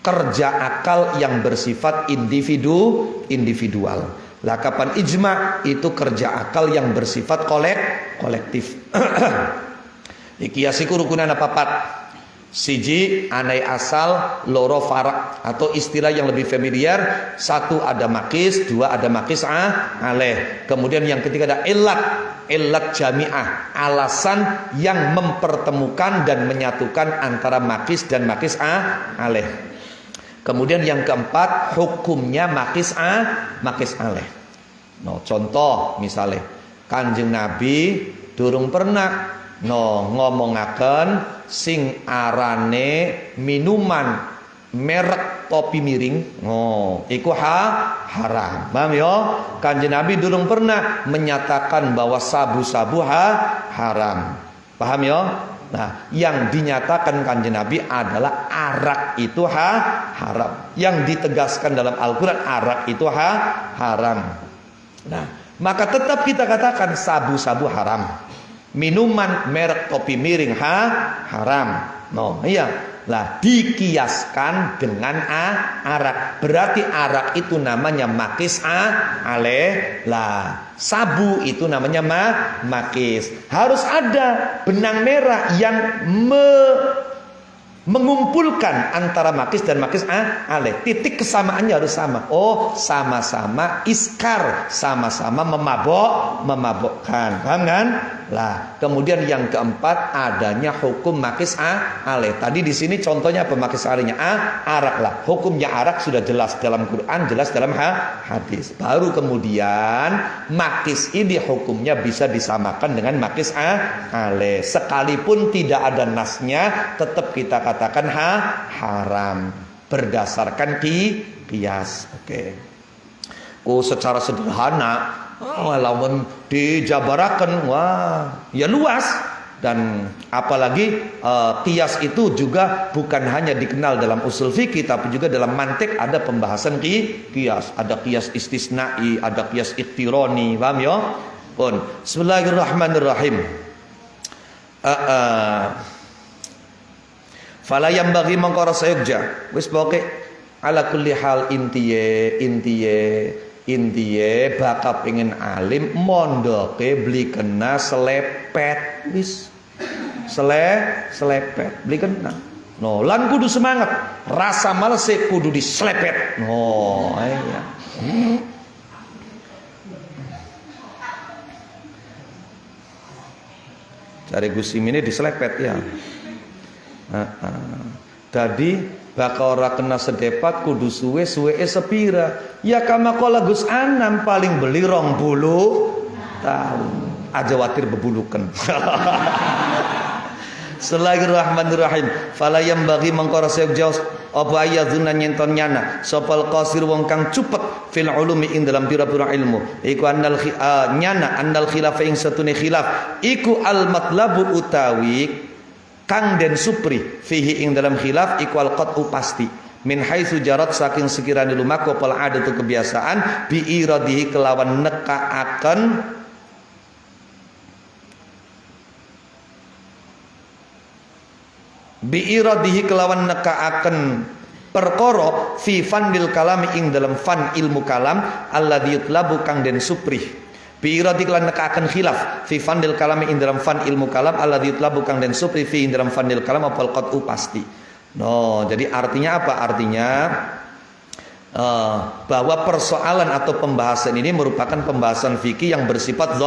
kerja akal yang bersifat individual. Lah kapan ijma itu kerja akal yang bersifat kolektif. Qiyas iku rukunana papat. Siji anai asal, loro farak, atau istilah yang lebih familiar, satu ada makis, dua ada makis aleh. Kemudian yang ketiga ada illat jami'ah, alasan yang mempertemukan dan menyatukan antara makis dan makis aleh. Kemudian yang keempat hukumnya makis aleh. No, contoh misalnya Kanjeng Nabi durung pernah ngomongaken sing arane minuman merek topi miring. Iku haram. Paham ya? Kanjeng Nabi durung pernah menyatakan bahwa sabu-sabu haram. Paham ya? Nah, yang dinyatakan Kanjeng Nabi adalah arak itu haram. Yang ditegaskan dalam Al-Quran arak itu haram. Nah, maka tetap kita katakan sabu-sabu haram. Minuman merek topi miring haram. No, iya. Lah dikiaskan dengan arak. Berarti arak itu namanya makis aleh. Lah sabu itu namanya makis. Harus ada benang merah yang mengumpulkan antara makis dan makis aleh. Titik kesamaannya harus sama. Oh, sama-sama iskar, sama-sama memabokkan. Paham kan? Lah, kemudian yang keempat adanya hukum makis aleh. Tadi di sini contohnya apa makis alehnya? Arak lah. Hukumnya arak sudah jelas dalam Quran, jelas dalam hadis. Baru kemudian makis ini hukumnya bisa disamakan dengan makis aleh. Sekalipun tidak ada nasnya, tetap kita katakan haram berdasarkan qiyas. Oke. Secara sederhana, lawan dijabarakan, wah, ya luas. Dan apalagi qiyas itu juga bukan hanya dikenal dalam usul fikih, tapi juga dalam mantik ada pembahasan qiyas. Ada qiyas istisnai, ada qiyas iktironi, paham ya? Pun. Bismillahirrahmanirrahim. Fala yang bagi mengkora sayukja. Wis pokoke ala kulli hal intiye bakal pengen alim mondoke beli kena selepet wis selepet beli kena. No, lan kudu semangat. Rasa males kudu diselepet. No, iya. Cari Gus Imin ini diselepet ya. Tadi bakal ora kena sedepat kudu suwe sepira. Ya kama kola Gus Anam paling beli 20 tahun. Aja watir bebulukan. Bismillahirrahmanirrahim. Fala yang bagi mengkora sayuk jaus apa ayadzuna nyenton nyana sopal qasir wong kang cupet fil ulumi ing dalam pira-pira ilmu iku annal nyana annal khilaf ing satune khilaf iku al matlabu utawi kang den supri fihi ing dalam khilaf ikwal qat'u pasti min haitsu jarat saking sekiranya lumaku pal adatu kebiasaan bi iradihi kelawan nekaaken bi iradihi kelawan nekaaken perkara fi fanil kalami ing dalam fan ilmu kalam alladzi yutlabu kang den supri bi iradi lan nekaken khilaf fi fanil kalami ing dalam fan ilmu kalam alladzi yutlabu kang den supri fi ing dalam fanil kalam apal qat'u pasti. No, jadi artinya apa? Artinya bahwa persoalan atau pembahasan ini merupakan pembahasan fikih yang bersifat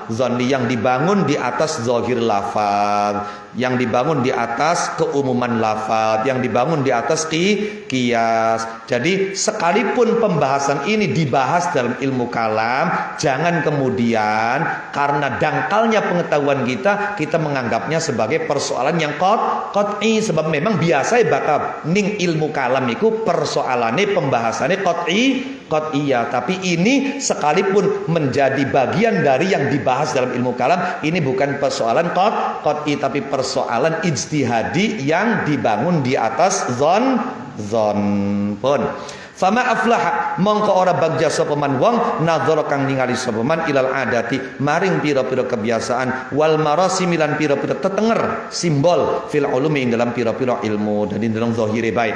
zonni yang dibangun di atas zahir lafaz, yang dibangun di atas keumuman lafaz, yang dibangun di atas qiyas. Jadi sekalipun pembahasan ini dibahas dalam ilmu kalam, jangan kemudian karena dangkalnya pengetahuan kita menganggapnya sebagai persoalan yang qat'i, sebab memang biasa bakal ning ilmu kalam itu persoalannya pembahasannya qat'iyah, tapi ini sekalipun menjadi bagian dari yang dibahas dalam ilmu kalam, ini bukan persoalan qat'i tapi persoalan ijtihadi yang dibangun di atas zon pun. Fama aflaha mongko ora bagja sapa man wong nadzara kang ningali sapa man ilal adati maring pira-pira kebiasaan wal marasim lan pira-pira tetenger simbol fil ulumi ing dalam pira-pira ilmu dan ing dalam zahire baik.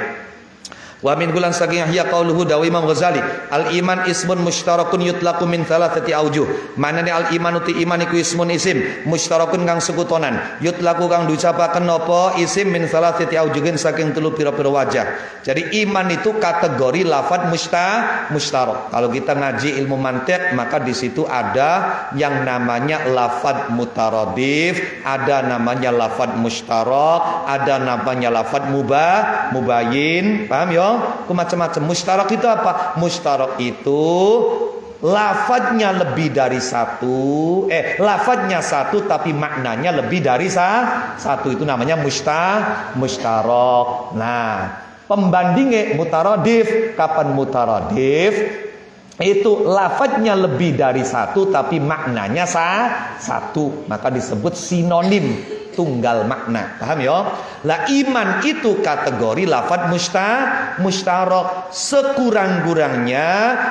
Wa min gulan saking ahya qauluhu dawi Imam Ghazali al iman ismun mushtarakun yutlaqu min thalathati aujuh. Manane al iman uti iman iku ismun isim mushtarakun kang sekutonan yutlaqu kang diucapaken napa isim min thalathati aujuhin saking telu pira-pira wajah. Jadi iman itu kategori lafaz mushtarak. Kalau kita ngaji ilmu mantiq maka di situ ada yang namanya lafaz mutaradif, ada namanya lafaz mushtarak, ada namanya lafaz mubayyin. Paham ya? Macam-macam. Mushtarak itu apa? Mushtarak itu lafadznya lebih dari satu, lafadznya satu tapi maknanya lebih dari satu, itu namanya mushtarak. Nah, pembandingnya mutaradif. Kapan mutaradif? Itu lafadznya lebih dari satu tapi maknanya satu, maka disebut sinonim, tunggal makna. Paham ya? Lah iman itu kategori lafaz mushtarak. Sekurang-kurangnya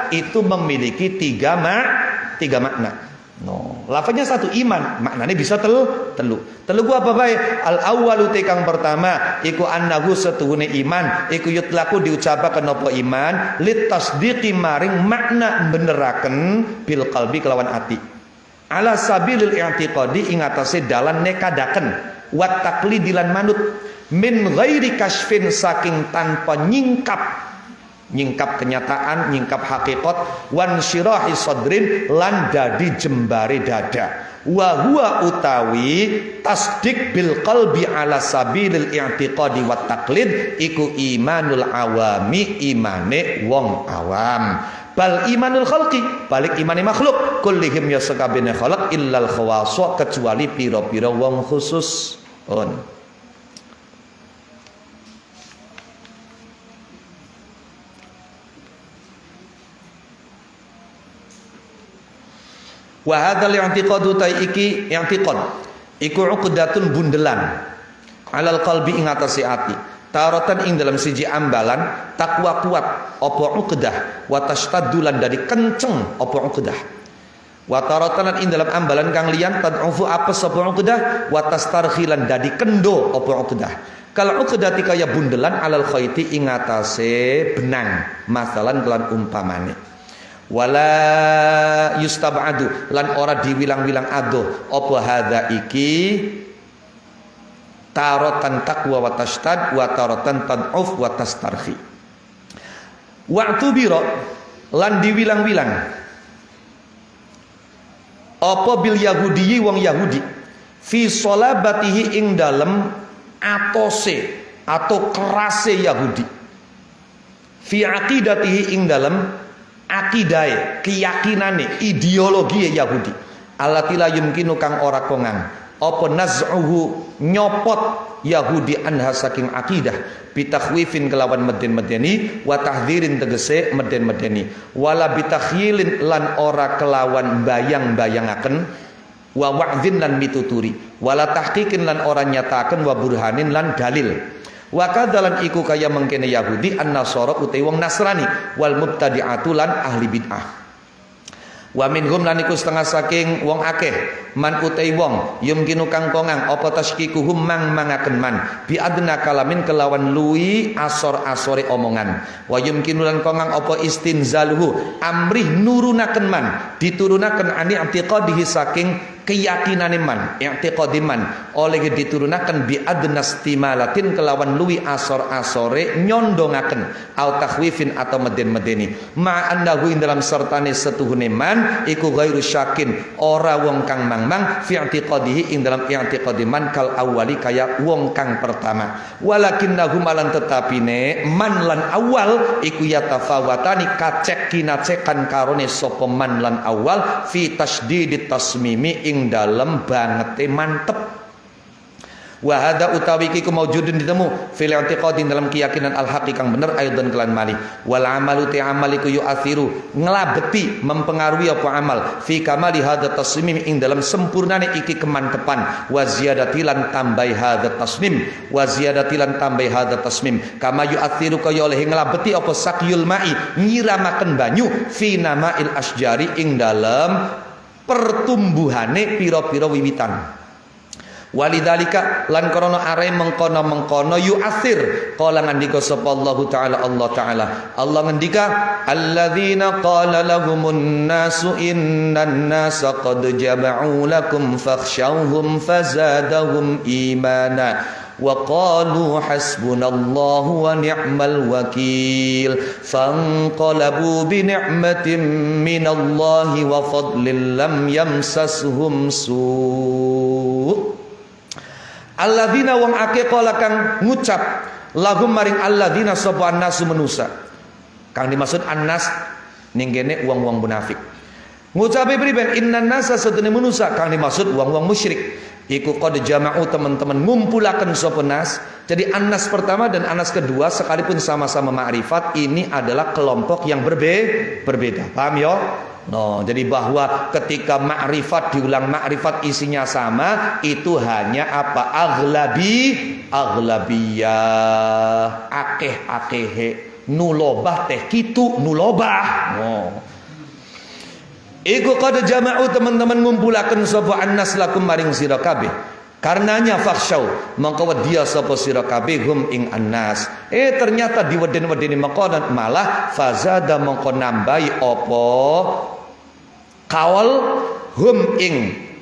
itu memiliki tiga makna. No, lafaznya satu iman, maknanya bisa telu. Telu gua apa bae? Al awwalu tekang pertama iku annahu setuhune iman iku yutlaku diucapaken apa iman lit tasdiqi maring makna beneraken bil qalbi kelawan ati. Ala sabilil i'tiqadi ing atase dalan nekadaken wat taqlidilan manut min ghairi kasfin saking tanpa nyingkap kenyataan, nyingkap hakikat, wan syirahi sadrin lan dadi jembare dada. Wa huwa utawi tasdik bil qalbi ala sabilil i'tiqadi wat taqlid iku imanul awami, imane wong awam. Bal imanul khalqi, balik imane makhluk, kullihim ya sakabene khalq illal khawasa, kecuali pira-pira wong khusus. Wa hadzal i'tiqadu iki i'tiqad iku uqdatun bundelan alal qalbi ing atase ati taratan ing dalam siji ambalan takwa kuat apa uqdah wa tashtaddulan dari kenceng apa uqdah wa taratan ing dalam ambalan kang liyan tad'ufu apes apa uqdah wa tastarkhilan dari kendo apa uqdah kal uqdati kaya bundelan alal khayti ing atase benang masalan kelan umpamane wala yustab'adu lan ora diwilang-wilang ado apa hadza iki taratan taqwa wa tashtad wa taratan tad'uf wa tastarhi wa'tubira lan diwilang-wilang apa bil yahudi wong yahudi fi salabatihi ing dalem atose atau kerase yahudi fi aqidatihi ing dalem akidae, keyakinane, ideologi Yahudi. Allati la yumkinu kang ora kongang. Apa naz'uhu nyopot Yahudi anha saking akidah bitakhwifin kelawan meden-medeni wa tahdhirin tegese meden-medeni wala bitakhyilin lan ora kelawan bayang-bayangaken wa wa'dzin lan mituturi wala tahqiqin lan ora nyataken wa burhanin lan dalil. Wa kadzalan iku kaya mengkene Yahudi an-Nasara utai wong Nasrani wal mubtadi'atu lan ahli bid'ah. Wa minhum lan iku setengah saking wong akeh man utai wong yumkinu kang kongang apa tasykikuhum mangaken man bi adna kalamin kelawan luwi asor-asore omongan wa yumkinu lan kongang apa istinzaluhu amrih nurunaken man diturunaken ani i'tiqadihi saking keyakinane man i'tiqadiman oleh diturunaken bi adnas timalatin kelawan luwi asor-asore nyondongaken au takhwifin atau meden-medeni ma annahu ing dalam sertane setuhune man iku ghairu syakin ora wong kang mang fi i'tiqadihi ing dalam i'tiqadiman kal awali kaya wong kang pertama walakinnahu malan tetapine man lan awal iku yatafawatani kacek kinacekan karone sapa man lan awal fi tasdidit tasmimi ing dalem bangete mantep wa hada utawi ki maujudun ditemu fil i'tiqadi dalam keyakinan al haqiqang bener aidan kelan mali wal amalu ti amaliku yu'athiru nglabeti mempengaruhi apa amal fi kamali hada tasmim ing dalam sempurnane iki kemantepan wa ziyadati lan tambah hada tasmim wa ziyadati lan tambah hada tasmim kama yu'athiru kaya oleh nglabeti apa sakyul mai nyiramaken banyu fi nama'il asjari ing dalam pertumbuhane pira-pira wiwitan walidzalika lan krana are mengkono yu'athir qala ngandika sapa Allah Allah ngendika alladzina qala lahumun nasu innan nasa qad jama'u lakum fakhshawhum fazadahum imana wa qalu hasbunallahu wa ni'mal wakil fanqalabu bi ni'matin minallahi wa fadlin lam yamsashum su' alladzina wong akeh kala kang ngucap lahum maring alladzina sapa annasu manusa kang dimaksud annas ning kene wong-wong munafik ngucape priben innan nasa sedene manusa kang dimaksud wong-wong musyrik iku qad jama'u teman-teman ngumpulaken sapa nas jadi annas pertama dan annas kedua sekalipun sama-sama ma'rifat ini adalah kelompok yang berbeda paham ya. No, jadi bahwa ketika ma'rifat diulang ma'rifat isinya sama itu hanya apa aghlabiyah akeh-akeh nulobah teh kitu nulobah. Oh. Iku qad jama'u teman-teman ngumpulaken sapa annas lakum maring sira kabeh. Karenanya fakhsyau mongko wedya sapa sira kabeh hum ing annas. Ternyata diweden-wedeni mengko malah fazada mongko nambahi apa kaul hum ing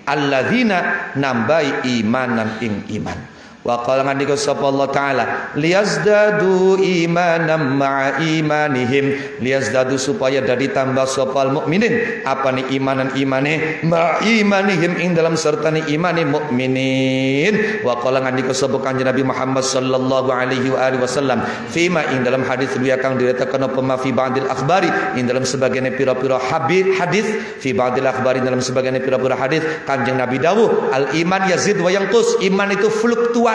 alladzina nambahi imanan ing iman. Wa qala ngandika sapa Allah taala liyazdadu imanan ma'a imanihim, liyazdadu supaya dari tambah sapa mukminin apa nih imanan imane ma'a imanihim ing dalam sertane imane mukminin. Wa qala ngandika sapa kanjeng Nabi Muhammad sallallahu alaihi wa alihi wasallam fima ing dalam hadis riwayat kang diritakan apa ma fi ba'dil akhbari ing dalam sebagian pira-pira hadis fi ba'dil akhbari dalam sebagian pira-pira hadis kanjeng Nabi dawuh al iman yazid wa yanqus, iman itu fluktuatif,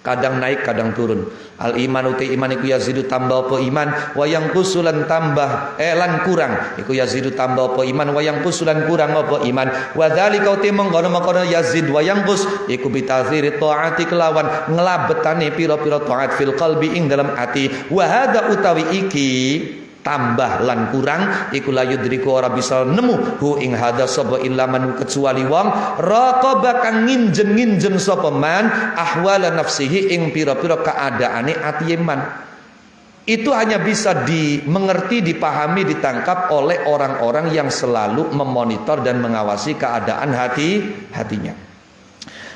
kadang naik kadang turun. Al iman uti iman iku yazidu tambah apa iman, wayang kusulan tambah lan kurang iku yazidu tambah apa iman, wayang kusulan kurang apa iman. Wa dzalika uti mengkono-mengkono yazid wayang kus iku bitaziri taati kelawan ngelabetane pira-pira taat fil qalbi ing dalam ati. Wa hadza utawi iki tambah lan kurang iku la yudriku ora bisa nemu hu ing hada sapa illa man kecuali wong raqaba kang nginjen-nginjen sapa man ahwala nafsihi ing pira-pira keadaane ati man. Itu hanya bisa dimengerti, dipahami, ditangkap oleh orang-orang yang selalu memonitor dan mengawasi keadaan hatinya.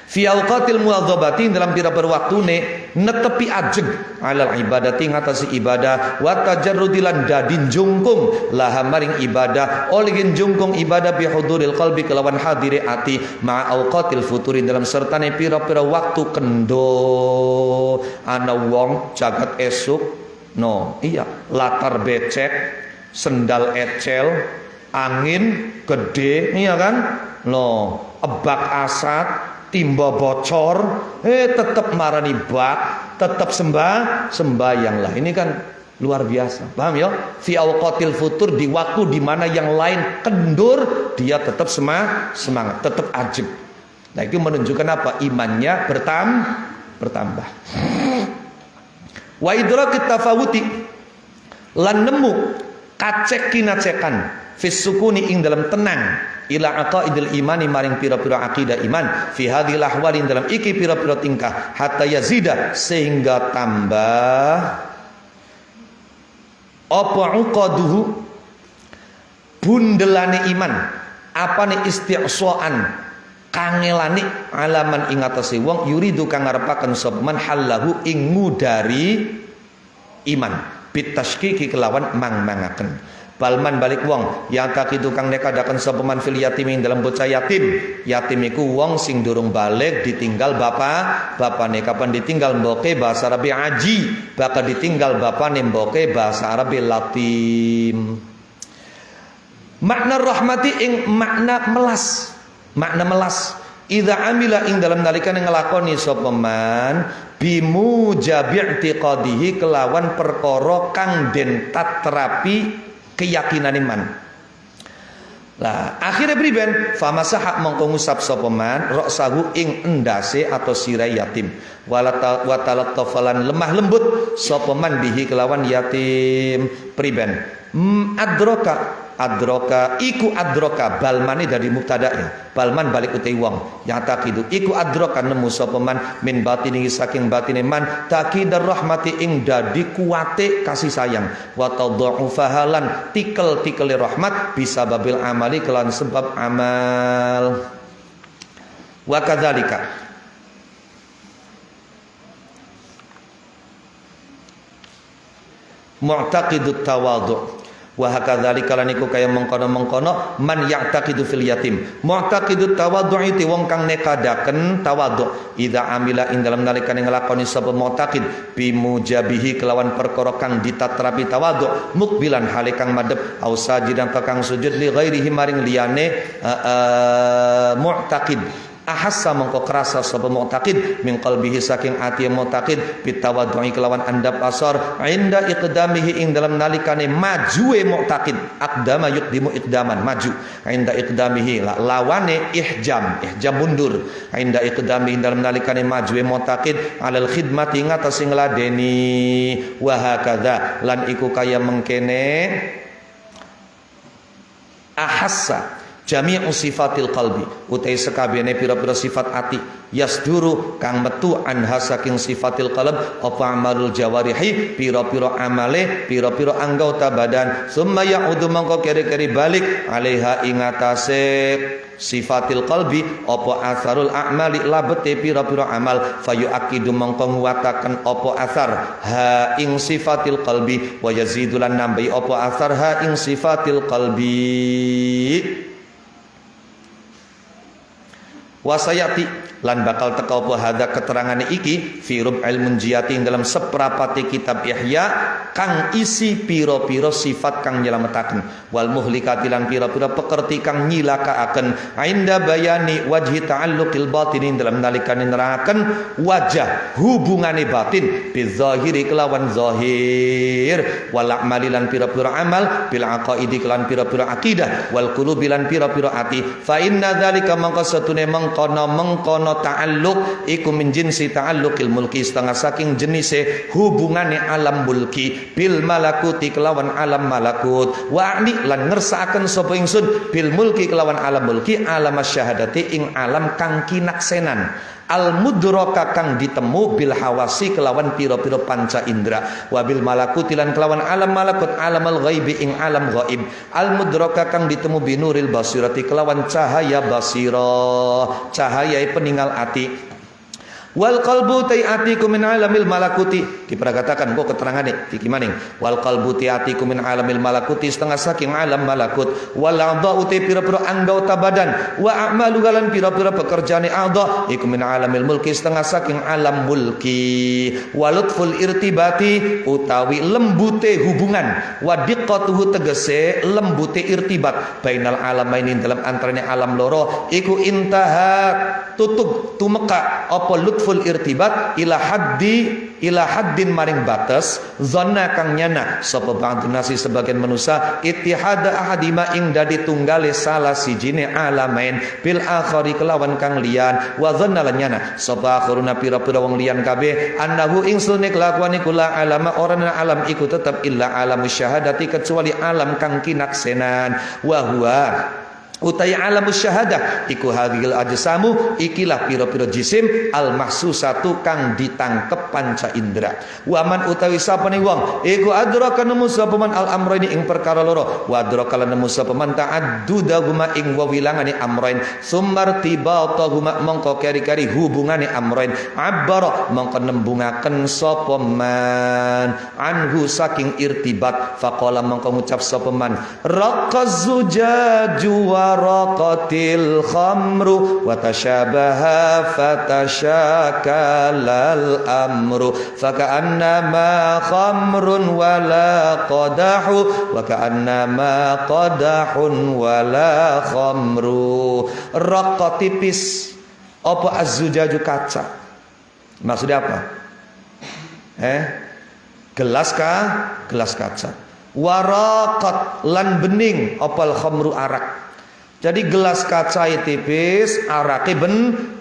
Fi awqatil muwadzabati dalam pira-pira waktune netepi ajeg alal ibadati ngatasi ibadah wa tajarrudilan dadin jungkung laha maring ibadah oleh jungkung ibadah bi huduril qalbi kelawan hadire ati ma awqatil futuri dalam sertane pira-pira waktu kendo ana wong jagat esuk latar becek sendal ecel angin gede iya kan ebak asat timba bocor, tetap marani bak, tetap sembahyang lah. Ini kan luar biasa, paham ya? Fi awqatil futur, di waktu di mana yang lain kendur, dia tetap semangat, tetap ajib. Nah itu menunjukkan apa? Imannya bertambah. Wa idrakit tafawuti lan nemu kacek kinacekan fis sukuni ing dalam tenang ila aqaidil imani maring pira-pira akidah iman fi hadhil ahwali dalam iki pira-pira tingkah hatta yazida sehingga tambah apa uqaduhu bundelane iman apane istiqsaan kangelane alaman ing atase wong yuridu kang ngarepaken sapa man halahu ing ngudari iman bitashkiki kelawan mang-mangaken. Balman balik wong yang takidu kang nekadaken sapa man fil yatim ing dalam bocah yatim. Yatim iku wong sing durung balik ditinggal bapane. Kapan ditinggal mboke bahasa Arabi aji, bakal ditinggal bapane mboke bahasa Arabi latim. Makna rahmati ing makna melas. Makna melas idza amila ing dalam nalikane nglakoni sapa man bimujabi'tiqadihi kelawan perkara kang den tatrapi keyakinan iman. Lah akhirnya priben famasaha mongko ngusap sapa man ra'sahu ing endase atau sirai yatim watalattafalan lemah lembut sapa man bihi kelawan yatim priben adroka iku adroka balmane dari mubtada'nya balman balik utai wong yang takidu iku adroka nemu sapa man min batini saking batine man takidar rahmati ing dadi kuwate kasih sayang wa tad'u fahalan tikel-tikele rahmat bisa babil amali kelan sebab amal wa kadzalika mu'taqidut tawadhu wa hakadzalika lan iku kaya mengkono-mengkono man ya'taqidu fil yatim mu'taqidut tawadhu'i ti wong kang nekadaken tawadhu idza amila ing dalam nalikane nglakoni sapa mu'taqid bi mujabihi kelawan perkara kang ditatrapi tawadhu mukbilan hale kang madhep au sajidan kang sujud li ghairihi maring liyane mu'taqid ahassa mongko kerasa sapa mu'taqid min qalbihi saking ati mu'taqid bitawaddu'i kelawan andap asar inda iqdamihi ing dalam nalikane majue mu'taqid aqdama yuqdimu iqdaman maju inda iqdamihi lawane ihjam mundur inda iqdamihi dalam nalikane majue mu'taqid alal khidmati ngatasi ngladeni wa hakadha lan iku kaya mengkene ahassa jami'u sifatil qalbi utai sekabehane pira-pira sifat ati yasduru kang metu anha saking sifatil qalb apa amalul jawarihi pira-pira amale pira-pira anggota badan summa ya'udu mangko keri-keri balik alaiha ing atase sifatil qalbi apa asarul a'mali labete pira-pira amal fayu akidu mangko nguwataken apa asar ha ing sifatil qalbi wa yazidulan nambahi apa asar ha ing sifatil qalbi wasayati lan bakal teka apa hadza keterangan iki fi rub'il munjiyati dalam seprapati kitab Ihya kang isi pira-pira sifat kang nyelametaken wal muhlikati lan pira-pira pekerti kang nyilakaaken ainda bayani wajhi ta'alluqil batini dalam nalikane nerangken wajah hubungane batin bizahiri kelawan zahir wal a'mali lan pira-pira amal bil aqaidi lan pira-pira akidah wal qulubi lan pira-pira ati fa inna dzalika mangka satune mengkono ta'alluq iku min jinsi ta'alluqil mulki setengah saking jenise hubungane alam mulki bil malakuti kelawan alam malakut wa ani lan ngersakaken sapa ingsun bil mulki kelawan alam mulki alam syahadati ing alam kang kinaksenan al mudraka kang ditemu bil hawasi kelawan pira-pira panca indra wabil malakuti lan kelawan alam malakut alamul ghaibi ing alam ghaib al mudraka kang ditemu binuril basirati kelawan cahaya basira cahaya peninggal ati wal qalbu ta'atiku min alamil malakuti diperkatakan kok keterangane iki maning wal qalbu ta'atiku min alamil malakuti setengah saking alam malakut wal a'dha'u pira-pira anggota badan wa a'malu galan pira-pira pekerjaane a'dha iku min alamil mulki setengah saking alam mulki walutful irtibati utawi lembute hubungan wa diqqatuhu tegese lembute irtibat bainal alamaini dalam antarane alam loro iku intaha tutup tumeka apa lutful irtibat ila haddin maring batas zanna kang nyana sapa ba'dun nasi sebagian manusia ittihada ahadima ing dadi tunggale salah sijine alamain bil akhari kelawan kang liyan wa zanna lan nyana sapa akhiruna pira-pira wong liyan kabeh annahu ing sunne kelakuane kula alama orana alam iku tetep illa alamus syahadati kecuali alam kang kinaksenan wa huwa utai alamus syahadah iku hadhil ajsamu ikilah pira-pira jisim al mahsusatu kang ditangkep panca indra waman utawi sapane wong iku adraka nemu sapa man al amraini ing perkara loro wa adraka lan nemu sapa man ta'addudahuma ing wawilangane amrain summartibatahuma mongko kari-kari hubungane amrain abbara mongko nembungaken sapa man anhu saking irtibat faqala mongko ngucap sapa man raqaz zujaju waraqatil khamru wa tashabaha fatashakalal amru faka'annama khamrun wala qadahu wa ka'annama qadahun wala khamru raqa tipis apa az-zujaju kaca maksudnya apa gelas kaca waraqat lan bening opal khamru arak. Jadi gelas kaca tipis, arake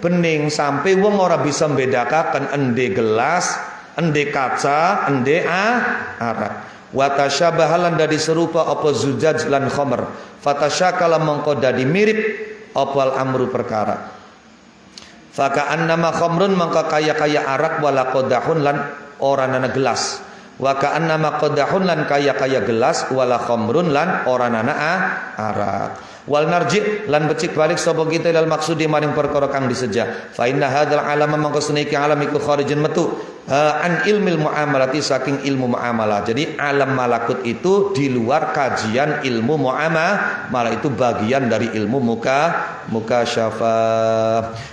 bening sampai wong ora bisa membedakan ende gelas, ende kaca, ende arak. Wa tasyabahalan dadi serupa apa zujaj lan khamr. Fatasyakala mongko dadi mirip opal amru perkara. Faka annama khamrun mongko kaya-kaya arak wala qadahun lan ora nana gelas. Wa ka annama qadahun lan kaya-kaya gelas wala khamrun lan ora nana arak. Wal narji lan becik balik sapa kita dal maksudi maring perkara kang diseja fa inna hadzal alama mangko suniki alam iku kharijun metu an ilmil muamalati saking ilmu muamalah. Jadi alam malakut itu di luar kajian ilmu muamalah, itu bagian dari ilmu mukasyafah.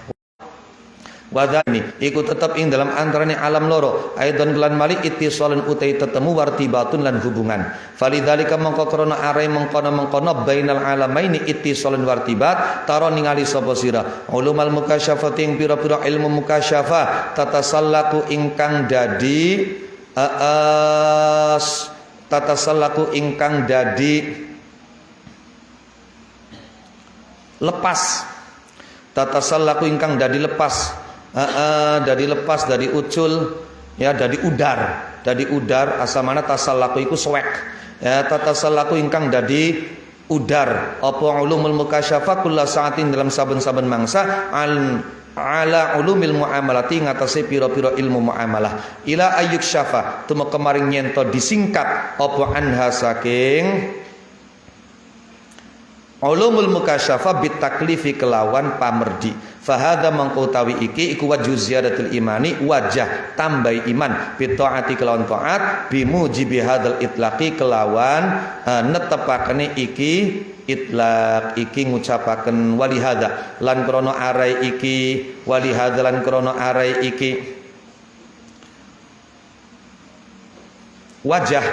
Wadani ikut tetap ing dalam antarane alam loro aidan lan malik ittisalun utai tetemu wartibatun lan hubungan falidzalika mongko krana are mengkono bainal alamaini ittisalun wartibat taro ningali sapa sira ulumul mukasyafati ing pira-pira ilmu mukasyafa tatasallaku ingkang dadi tatasallaku ingkang dadi lepas tatasallaku ingkang dadi lepas dari ucul ya dari udar asamana tasallaku iku suwek ya tatasallaku ingkang dadi udar apa ulumul mukasyafah kulla saatin dalam saben-saben mangsa ala ulumil muamalati ngatasi piro-piro ilmu muamalah ila ayyuk syafa tuma kemarin nyento disingkat apa anha saking ulumul mukasyafah bitaklifi kelawan pamerdi fahadha mangkutawi iki iku wajhu ziyadatul imani wajah tambah iman bitaati kelawan taat bimujibi hadzal itlaqi kelawan netepakane iki itlaq iki ngucapaken wali hadza lan krana arai iki wali hadza lan krana arai iki wajah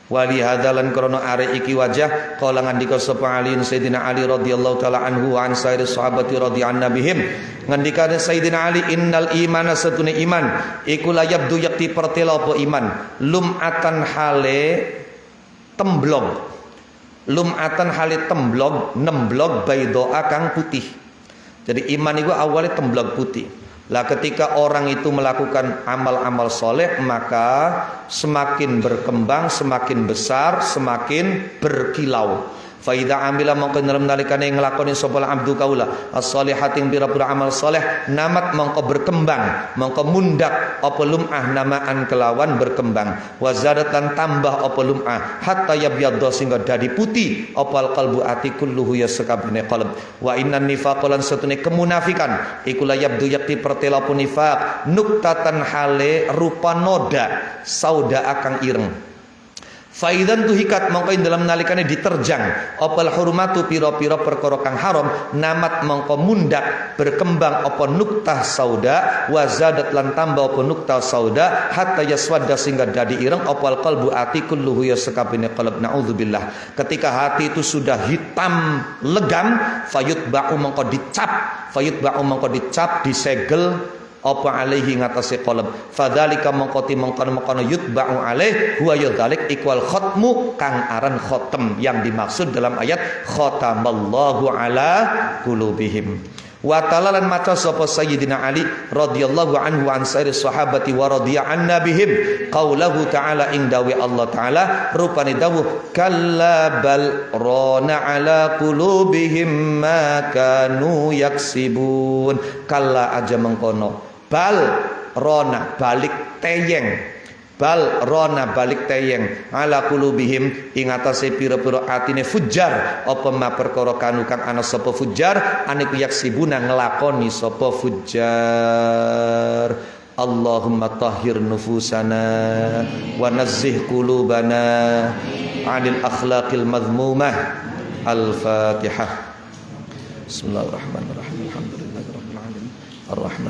wali hadalan krono are iki wajah qala ngandika sapa Ali Sayyidina Ali radhiyallahu taala anhu wa an sairi sahabati radhiyallahu bihim ngandika Sayyidina Ali innal imana satune iman iku layabdu yakti pertela apa iman lumatan hale temblog lumatan hale temblog nemblog baidoa kang putih. Jadi iman itu awalnya temblog putih. Lah ketika orang itu melakukan amal-amal soleh maka semakin berkembang, semakin besar, semakin berkilau. Faida amila mongko dalam nalikane nglakoni sapa abdu kaula as-solihatin pira-pira amal soleh namat mongko berkembang mongko mundak apa lumah namaan kelawan berkembang wa zadatan tambah apa lumah hatta yabyadda sehingga dadi putih apa qalbu ati kulluhu ya sakabene qalb wa innan nifaqan satune kemunafikan iku la yabdu yakti pertela nifaq nuktatan hale rupa noda sauda akang ireng. Faidan tuhikat mongko dalam nalikane diterjang opal hurmatu piro-piro perkara kang haram namat mongko mundak berkembang apa nuktah sauda wazadat lan tambah apa nuktah sauda hatta yaswadda sehingga dadi ireng opal qalbu ati kulluhu ya sakabene qalb naudzubillah. Ketika hati itu sudah hitam legam fayutba'u mongko dicap disegel apa alaihi ngatasi qalb fadzalika mongkoti mongkono yutba'u alaih huwa yadzalik ikwal khatmu kang aran khotem yang dimaksud dalam ayat khatamallahu ala qulubihim wa ta'ala lan maca sapa sayyidina Ali radhiyallahu anhu an sairi sahabati wa radiya anna bihim qaulahu ta'ala ing dawi Allah ta'ala rupane dawuh kalla bal rana ala qulubihim ma kanu yaksibun kalla aja mengkono bal rona balik teyeng ala qulubihim ing atase pira-pira atine fujar apa ma perkara kanu kang ana sapa fujar aniku yaksibuna nglakoni sapa fujar. Allahumma tahhir nufusana wa nazzih qulubana 'anil akhlaqil madhmumah. Al-Fatihah. Bismillahirrahmanirrahim. Alhamdulillahirabbil alamin. Ar-Rahman